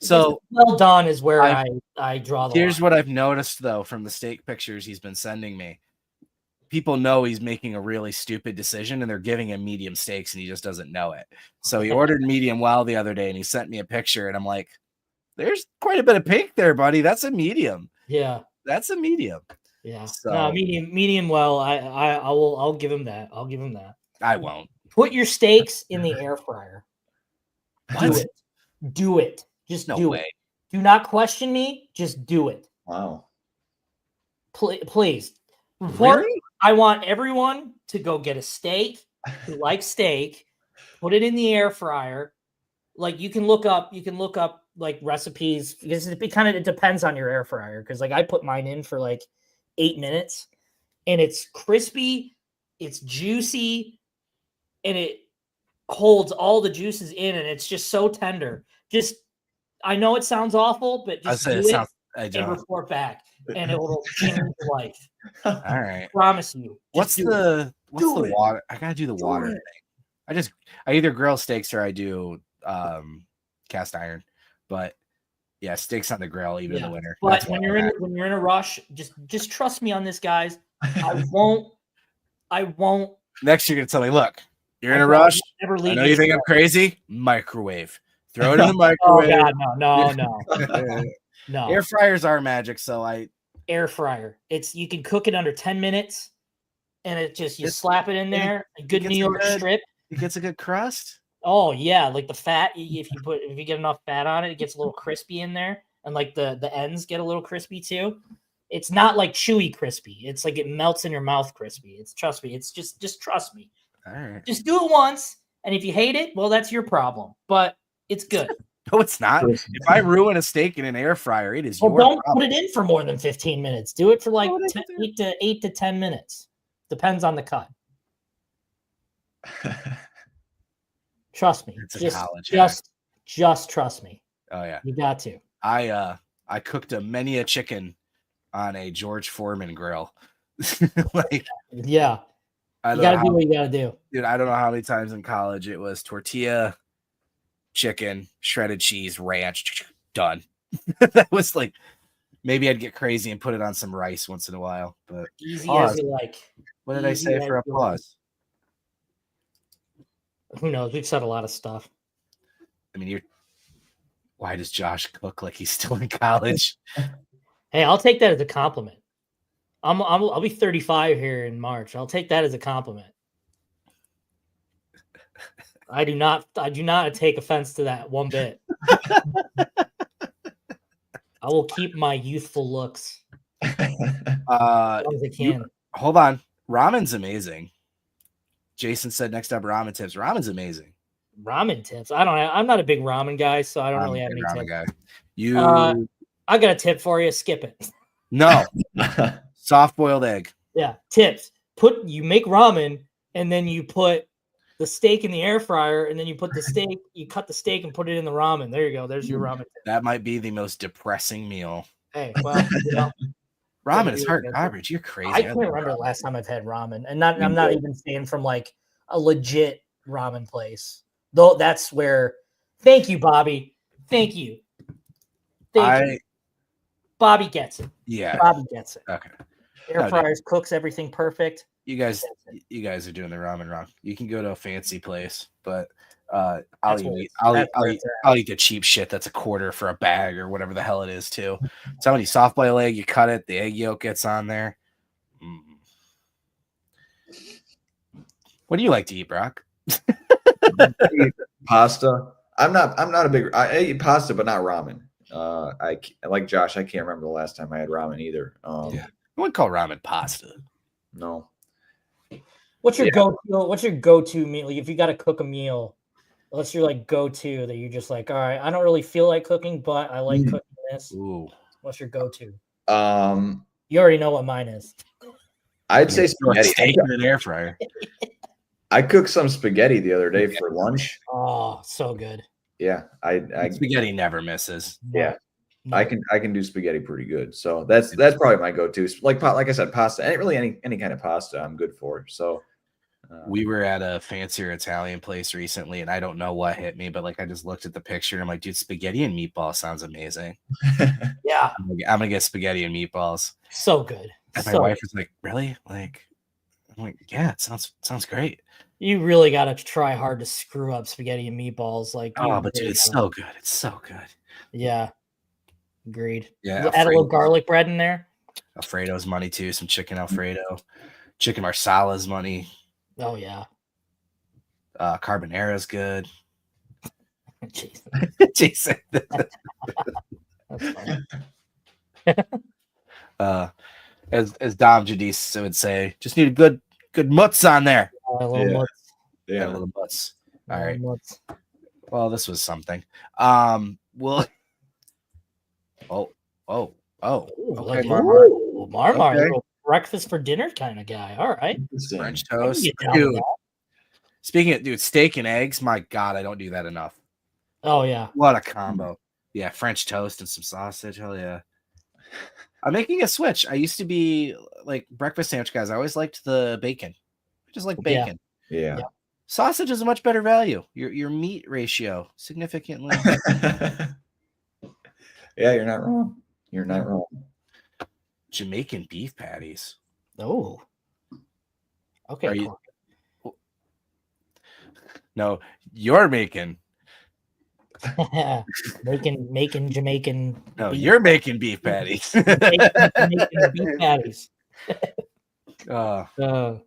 so well done is where I draw the line. Here's what I've noticed, though, from the steak pictures he's been sending me. People know he's making a really stupid decision, and they're giving him medium steaks, and he just doesn't know it. So he ordered medium well the other day, and he sent me a picture, and I'm like, there's quite a bit of pink there, buddy. That's a medium. Yeah. That's a medium. Yeah. So, no, medium well. I'll give him that. I'll give him that. I won't. Put your steaks in the air fryer. What? Do it. Just no do way. it. Do not question me. Just do it. Wow. Please. Really? I want everyone to go get a steak who likes steak, put it in the air fryer. Like you can look up like recipes because it depends on your air fryer. Because like I put mine in for like 8 minutes and it's crispy, it's juicy, and it holds all the juices in, and it's just so tender. I know it sounds awful, but just do it and report back, and it will change your life. All right, I promise you. What's the water? I gotta do the water thing. I either grill steaks or I do cast iron, but yeah, steaks on the grill even in the winter. But when you're in a rush, just trust me on this, guys. I won't. Next, you're gonna tell me, look, you're in a rush. I know you think I'm crazy. Microwave. Throw it in the microwave. Oh God, no. No. Air fryers are magic, so air fryer. You can cook it under 10 minutes, and you slap it in there. A good New York strip. It gets a good crust. Oh yeah, like the fat. If you get enough fat on it, it gets a little crispy in there, and like the ends get a little crispy too. It's not like chewy crispy. It's like it melts in your mouth crispy. Trust me. It's just trust me. All right. Just do it once, and if you hate it, well, that's your problem. But it's good. No, it's not. If I ruin a steak in an air fryer, it is your don't problem. Put it in for more than 15 minutes. Do it for like 8 to 10 minutes. Depends on the cut. Trust me. Just trust me. Oh yeah. You got to. I cooked many a chicken on a George Foreman grill. Yeah. You gotta do what you gotta do. Dude, I don't know how many times in college it was tortilla, chicken, shredded cheese, ranch, done. That was like, maybe I'd get crazy and put it on some rice once in a while. But easy as you like. What did I say for applause? Who knows? We've said a lot of stuff. I mean, why does Josh cook like he's still in college? Hey, I'll take that as a compliment. I'll be 35 here in March. I'll take that as a compliment. I do not take offense to that one bit. I will keep my youthful looks as long as I can. Hold on. Ramen's amazing. Jason said next up ramen tips. Ramen's amazing. Ramen tips. I'm not a big ramen guy, so I don't really have any tips. Guy. I got a tip for you. Skip it. No. Soft-boiled egg. Yeah. Tips. You make ramen, and then you put the steak in the air fryer, and then you cut the steak and put it in the ramen. There you go. There's your ramen tip. That might be the most depressing meal. Hey, well, ramen is hard garbage. You're crazy. I can't remember the last time I've had ramen, and I'm not even saying from like a legit ramen place. Though that's where. Thank you, Bobby. Thank you. Thank you. Bobby gets it. Yeah. Bobby gets it. Okay. Air fryers cooks everything perfect. You guys are doing the ramen wrong. You can go to a fancy place, but I'll eat the cheap shit that's a quarter for a bag or whatever the hell it is too. Somebody soft boil egg, you cut it, the egg yolk gets on there. What do you like to eat, Brock? Pasta. I'm not a big. I eat pasta, but not ramen. I like Josh. I can't remember the last time I had ramen either. I wouldn't call ramen pasta. No. What's your go-to meal? Like if you got to cook a meal, what's your like go-to that you're just like, all right, I don't really feel like cooking, but I like cooking this. Ooh. What's your go-to? You already know what mine is. I'd say spaghetti. Steak in an air fryer. I cooked some spaghetti the other day for lunch. Oh, so good. Yeah, spaghetti never misses. Yeah, no. I can do spaghetti pretty good. So that's probably my go-to. Like I said, pasta. And really any kind of pasta I'm good for. So we were at a fancier Italian place recently, and I don't know what hit me, but like I just looked at the picture and I'm like, dude, spaghetti and meatball sounds amazing. Yeah, I'm gonna get spaghetti and meatballs. So good. And my wife was like, really? Like, I'm like, yeah, it sounds great. You really got to try hard to screw up spaghetti and meatballs. Like, but dude, it's so good. It's so good. Yeah. Agreed. Yeah. Add a little garlic bread in there. Alfredo's money too. Some chicken Alfredo. Chicken Marsala's money. Oh, yeah. Carbonara's good. Jason. Jason. That's funny. As Dom Jadis would say, just need a good mutts on there. A little mutts. Yeah, a little mutts. All right. Mutts. Well, this was something. We'll. Oh. Okay, Marmar, little breakfast for dinner kind of guy. All right. French toast. Dude. Speaking of, dude, steak and eggs. My God, I don't do that enough. Oh yeah. What a combo. Yeah, French toast and some sausage. Hell yeah. I'm making a switch. I used to be like breakfast sandwich guys. I always liked the bacon. I just like bacon. Yeah. Sausage is a much better value. Your meat ratio significantly. Yeah, you're not wrong. You're not wrong. Jamaican beef patties. Oh. Okay. No, you're making. making Jamaican. No, you're making beef patties. making beef patties. Yeah,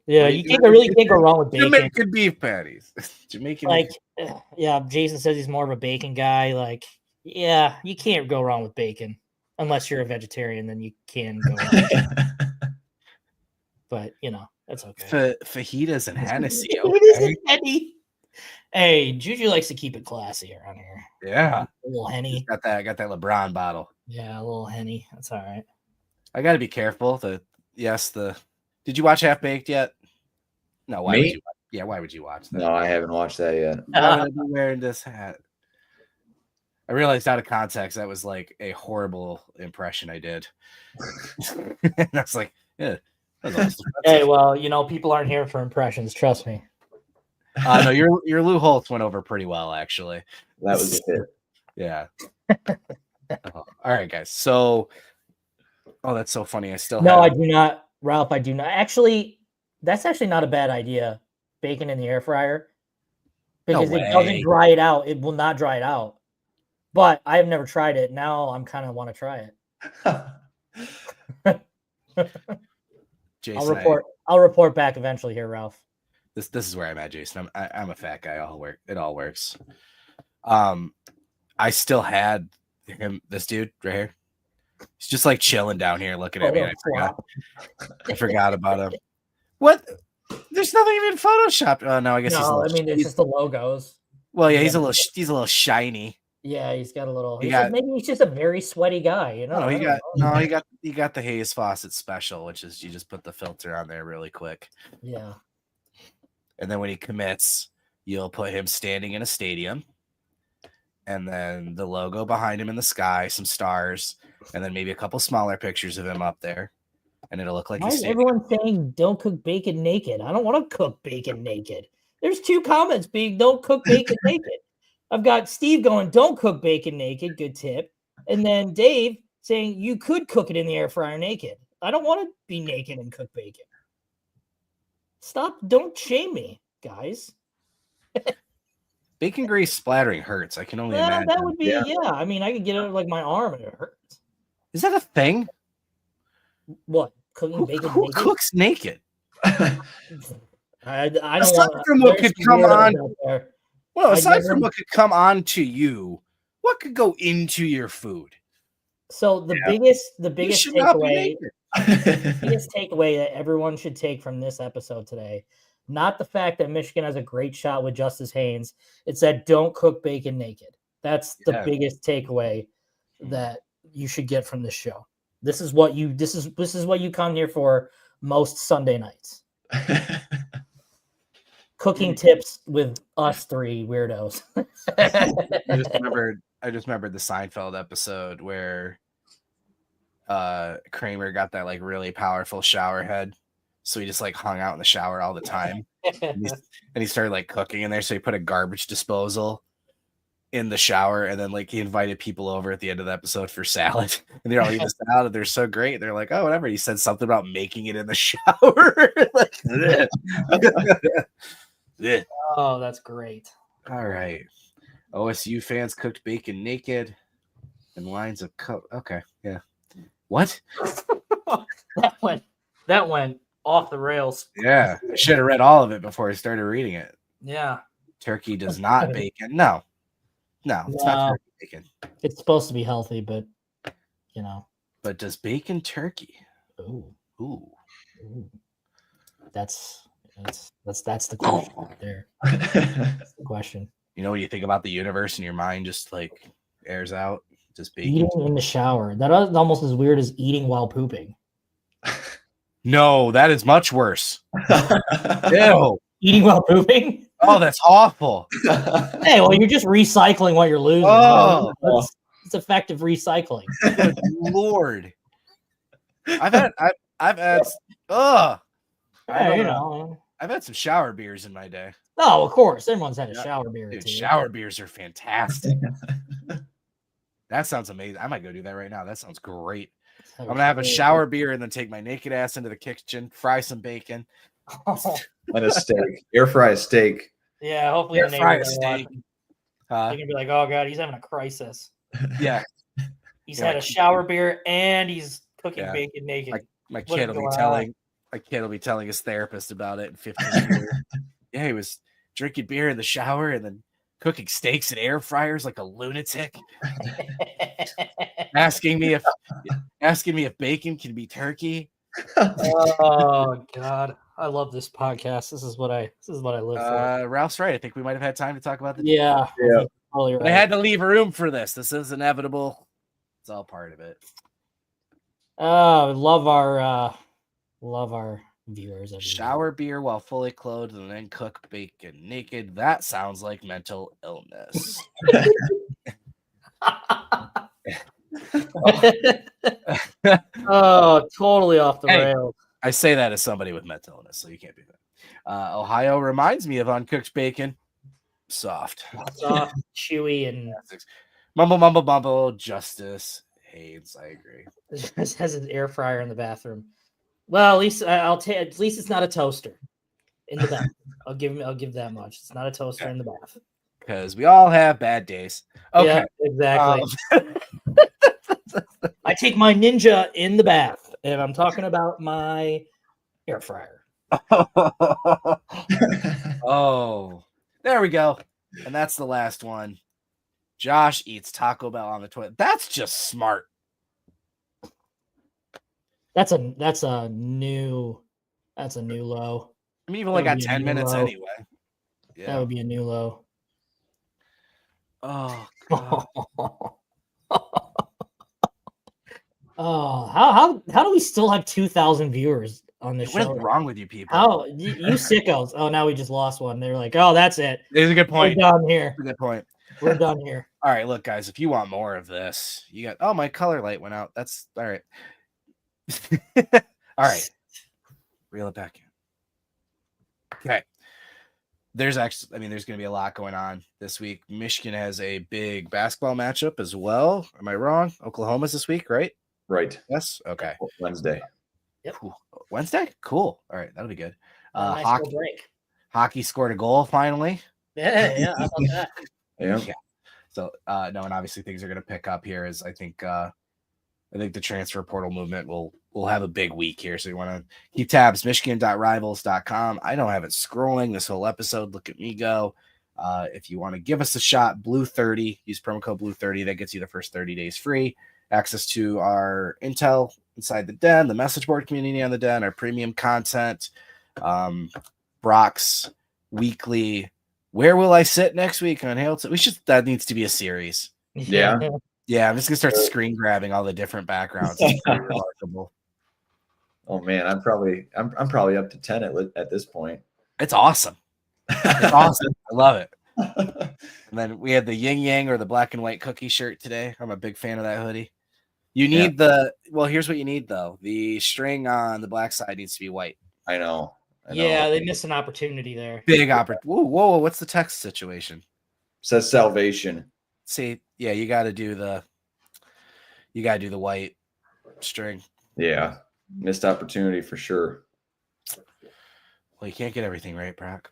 you really can't go wrong with bacon. Jamaican beef patties. Jamaican. Yeah, Jason says he's more of a bacon guy. Like, yeah, you can't go wrong with bacon unless you're a vegetarian. Then you can go wrong. But that's okay. Fajitas and Hennessy. Okay. Hey, Juju likes to keep it classy around here. Yeah, a little Henny. Got that LeBron bottle. Yeah, a little Henny. That's all right. I got to be careful. Did you watch Half Baked yet? No. Why would you watch that? No, I haven't watched that yet. I'm gonna be wearing this hat. I realized out of context that was like a horrible impression I did. And I was like, yeah. Hey, well, people aren't here for impressions. Trust me. No, your Lou Holtz went over pretty well, actually. That was a hit. Yeah. All right, guys. So, that's so funny. I do not, Ralph. I do not. Actually, that's actually not a bad idea. Bacon in the air fryer, because it doesn't dry it out. It will not dry it out. But I have never tried it. Now I'm kind of want to try it. Jason, I'll report back eventually here, Ralph. This is where I'm at, Jason. I'm a fat guy. It all works. I still had this dude right here. He's just like chilling down here looking at me. And I forgot about him. What? There's nothing even photoshopped. Oh no, I guess it's just the logos. Well, yeah, he's a little shiny. Yeah, he's got a little. Maybe he's just a very sweaty guy. He got the Hayes Fawcett special, which is you just put the filter on there really quick. Yeah. And then when he commits, you'll put him standing in a stadium, and then the logo behind him in the sky, some stars, and then maybe a couple smaller pictures of him up there, and it'll look like. Why is everyone saying don't cook bacon naked? I don't want to cook bacon naked. There's 2 comments being don't cook bacon naked. I've got Steve going, don't cook bacon naked. Good tip. And then Dave saying you could cook it in the air fryer naked. I don't want to be naked and cook bacon. Stop. Don't shame me, guys. Bacon grease splattering hurts. I can only imagine. That would be, I mean, I could get it like my arm and it hurts. Is that a thing? What? Cooking bacon who naked? Cooks naked? I don't aside want from what could come on. Well, aside from never... what could come on to you, what could go into your food? So the biggest takeaway, biggest takeaway that everyone should take from this episode today, not the fact that Michigan has a great shot with Justice Haynes. It's that don't cook bacon naked. That's the biggest takeaway that you should get from this show. This is what you come here for most Sunday nights. Cooking tips with us 3 weirdos. I just remembered the Seinfeld episode where Kramer got that like really powerful shower head. So he just like hung out in the shower all the time. and he started like cooking in there. So he put a garbage disposal in the shower, and then like he invited people over at the end of the episode for salad. And they're all eating the salad. They're so great. They're like, oh, whatever. He said something about making it in the shower. Oh, that's great. All right. OSU fans cooked bacon naked and lines of cup. Okay. Yeah. What? that went off the rails. Yeah. I should have read all of it before I started reading it. Yeah. Turkey does not bacon. No, it's not turkey bacon. It's supposed to be healthy, but But does bacon turkey? Ooh. That's the question right there. That's the question. You know, when you think about the universe and your mind just like airs out, just bacon. Eating in the shower. That is almost as weird as eating while pooping. No, that is much worse. Ew. Eating while pooping? Oh, that's awful. Hey, well, you're just recycling what you're losing. Oh, it's effective recycling. Good Lord. I've had I've had some shower beers in my day. No, of course. Everyone's had a shower beer. Dude, shower beers are fantastic. That sounds amazing. I might go do that right now. That sounds great. I'm going to have a shower beer and then take my naked ass into the kitchen, fry some bacon. And a steak. Air fry a steak. Yeah, hopefully air fry a steak. You're going to be like, oh, God, he's having a crisis. Yeah. He's had a shower beer and he's cooking bacon naked. My kid will be telling his therapist about it in 15 years. Yeah, he was drinking beer in the shower and then cooking steaks in air fryers like a lunatic. asking me if bacon can be turkey. Oh God, I love this podcast. This is what I live for. Ralph's right. I think we might have had time to talk about the Right. I had to leave room for this. This is inevitable. It's all part of it. Love our viewers. Shower beer while fully clothed and then cook bacon naked. That sounds like mental illness. Oh, totally off the rails. I say that as somebody with mental illness, so you can't be that. Ohio reminds me of uncooked bacon. Soft, chewy, and mumble. Justice Haynes, I agree. This has an air fryer in the bathroom. Well, at least at least it's not a toaster in the bath. I'll give that much. It's not a toaster in the bath. Because we all have bad days. Okay, yeah, exactly. I take my Ninja in the bath, and I'm talking about my air fryer. Oh, there we go. And that's the last one. Josh eats Taco Bell on the toilet. That's just smart. That's a new low. I mean, you've only got 10 minutes low. Anyway. Yeah. That would be a new low. Oh, God. Oh, how do we still have 2,000 viewers on this show? What is wrong with you people? How you sickos? Oh, now we just lost one. They were like, "Oh, that's it." It's a good point. We're done here. It's a good point. We're done here. All right, look, guys. If you want more of this, you got. Oh, my color light went out. That's all right. All right. Reel it back in. Okay. there's going to be a lot going on this week. Michigan has a big basketball matchup as well. Am I wrong? Oklahoma's this week, right? Right. Yes. Okay. Wednesday. Yep. Wednesday? Cool. All right. That'll be good. Nice break. Hockey scored a goal finally. Yeah. How about that? Yeah. So, no, and obviously things are going to pick up here as I think the transfer portal movement will have a big week here. So you want to keep tabs, michigan.rivals.com. I don't have it scrolling this whole episode. Look at me go. If you want to give us a shot, Blue30, use promo code Blue30. That gets you the first 30 days free. Access to our intel inside the Den, the message board community on the Den, our premium content, Brock's weekly. Where will I sit next week on Hamilton? That needs to be a series. Yeah. Yeah, I'm just gonna start screen grabbing all the different backgrounds. It's pretty remarkable. Oh man, I'm probably up to 10 at this point. It's awesome. It's awesome. I love it. And then we had the yin yang or the black and white cookie shirt today. I'm a big fan of that hoodie. You need here's what you need though. The string on the black side needs to be white. I know. Yeah, they missed an opportunity there. Big opportunity. Whoa, what's the text situation? Says salvation. See, yeah, you gotta do the white string. Yeah. Missed opportunity for sure. Well, you can't get everything right, Brock.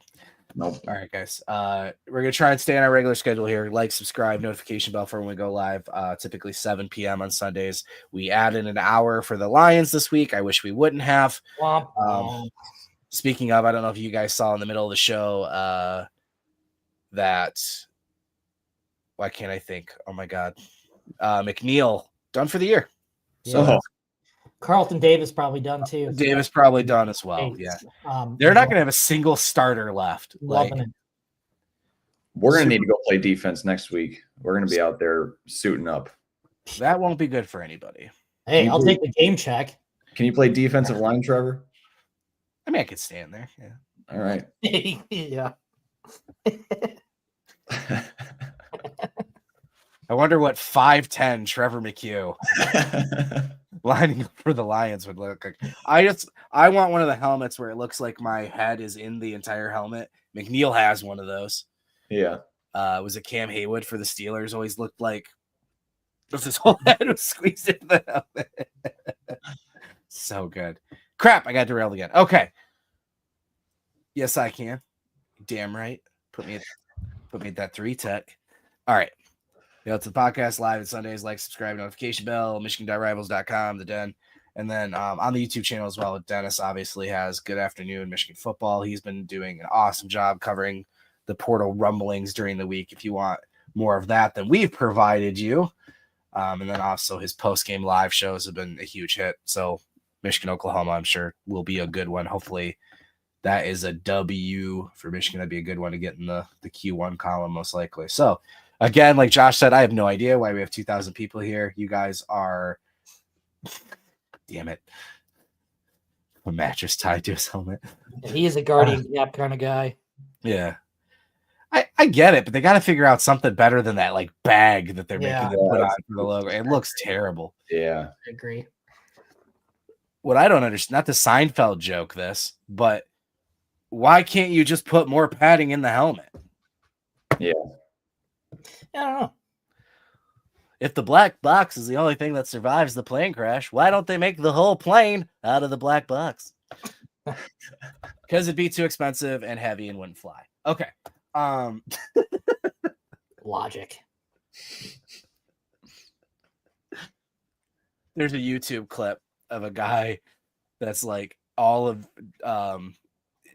Nope. All right, guys. We're gonna try and stay on our regular schedule here. Like, subscribe, notification bell for when we go live. Typically 7 p.m. on Sundays. We added an hour for the Lions this week. I wish we wouldn't have. Speaking of, I don't know if you guys saw in the middle of the show that. Why can't I think? Oh my God, McNeil done for the year. So Carlton Davis probably done too. Davis probably done as well. Yeah, they're not going to have a single starter left. We're going to need to go play defense next week. We're going to be out there suiting up. That won't be good for anybody. Hey, I'll take the game check. Can you play defensive line, Trevor? I mean, I could stand there. Yeah. All right. Yeah. I wonder what 5'10" Trevor McCue lining up for the Lions would look like. I want one of the helmets where it looks like my head is in the entire helmet. McNeil has one of those. Yeah. Was it Cam Haywood for the Steelers? Always looked like his whole head was squeezed into the helmet. So good. Crap, I got derailed again. Okay. Yes, I can. Damn right. Put me at that 3 tech. All right. It's the podcast live on Sundays. Like, subscribe, notification bell, michigan.rivals.com, the Den. And then on the YouTube channel as well, Dennis obviously has Good Afternoon Michigan Football. He's been doing an awesome job covering the portal rumblings during the week. If you want more of that than we've provided you. And then also his post-game live shows have been a huge hit. So Michigan, Oklahoma, I'm sure will be a good one. Hopefully that is a W for Michigan. That'd be a good one to get in the Q1 column most likely. So again, like Josh said, I have no idea why we have 2,000 people here. You guys are, damn it, a mattress tied to his helmet. He is a guardian gap kind of guy. Yeah. I get it, but they got to figure out something better than that like bag that they're making them put on for the logo. It looks terrible. Yeah. I agree. What I don't understand, not the Seinfeld joke but why can't you just put more padding in the helmet? Yeah. I don't know. If the black box is the only thing that survives the plane crash, why don't they make the whole plane out of the black box? Because it'd be too expensive and heavy and wouldn't fly. Okay. Logic. There's a YouTube clip of a guy that's like all of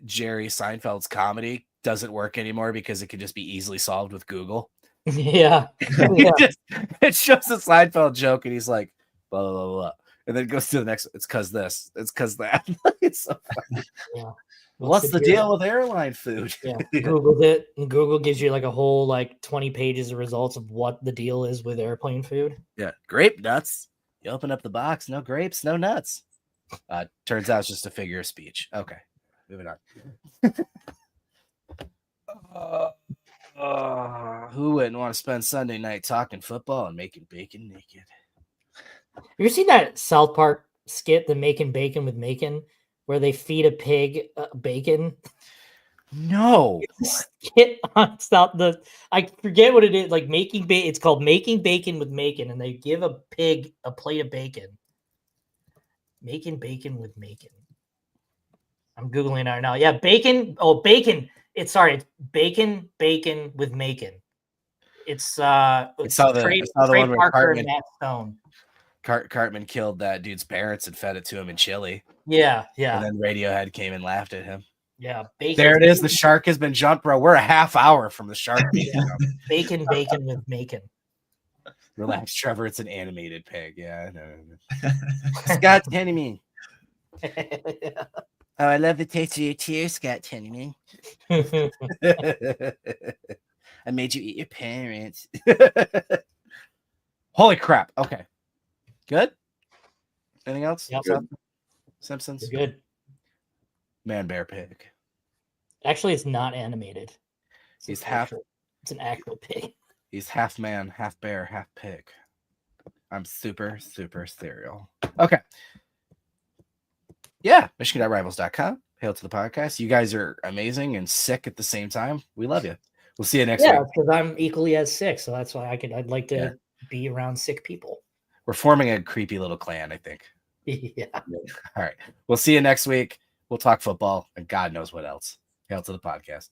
Jerry Seinfeld's comedy doesn't work anymore because it can just be easily solved with Google. Yeah. It shows a Seinfeld joke and he's like, blah, blah, blah, blah. And then it goes to the next. It's because this. It's because that. It's so funny. Yeah. What's the deal with airline food? Yeah. Googled it. And Google gives you like a whole 20 pages of results of what the deal is with airplane food. Yeah. Grape nuts. You open up the box. No grapes, no nuts. Turns out it's just a figure of speech. Okay. Moving on. Who wouldn't want to spend Sunday night talking football and making bacon naked? Have you seen that South Park skit, the Making Bacon with Macon, where they feed a pig bacon? No. Skit on stop the I forget what it is, like making bacon. It's called Making Bacon with Macon, and they give a pig a plate of bacon. Making bacon with Macon. I'm googling it right now. Yeah, bacon. Oh, bacon. It's bacon with Macon. It's I saw the one where Parker and Matt Stone. Cartman killed that dude's parents and fed it to him in Chile. Yeah. And then Radiohead came and laughed at him. Yeah, there it is. The shark has been jumped, bro. We're a half hour from the shark being jumped. Bacon with Macon. Relax, Trevor. It's an animated pig. Yeah, I know. Scott Tennyman. Oh, I love the taste of your tears, Scott Tennyman. I made you eat your parents. Holy crap. Okay. Good? Anything else? Yep. Good. Simpsons? You're good. Man, bear, pig. Actually, it's not animated. It's an actual pig. He's half man, half bear, half pig. I'm super, super cereal. Okay. Yeah. Michigan.rivals.com. Hail to the podcast. You guys are amazing and sick at the same time. We love you. We'll see you next week. Yeah, because I'm equally as sick. So that's why I'd like to be around sick people. We're forming a creepy little clan, I think. Yeah. All right. We'll see you next week. We'll talk football and God knows what else. Hail to the podcast.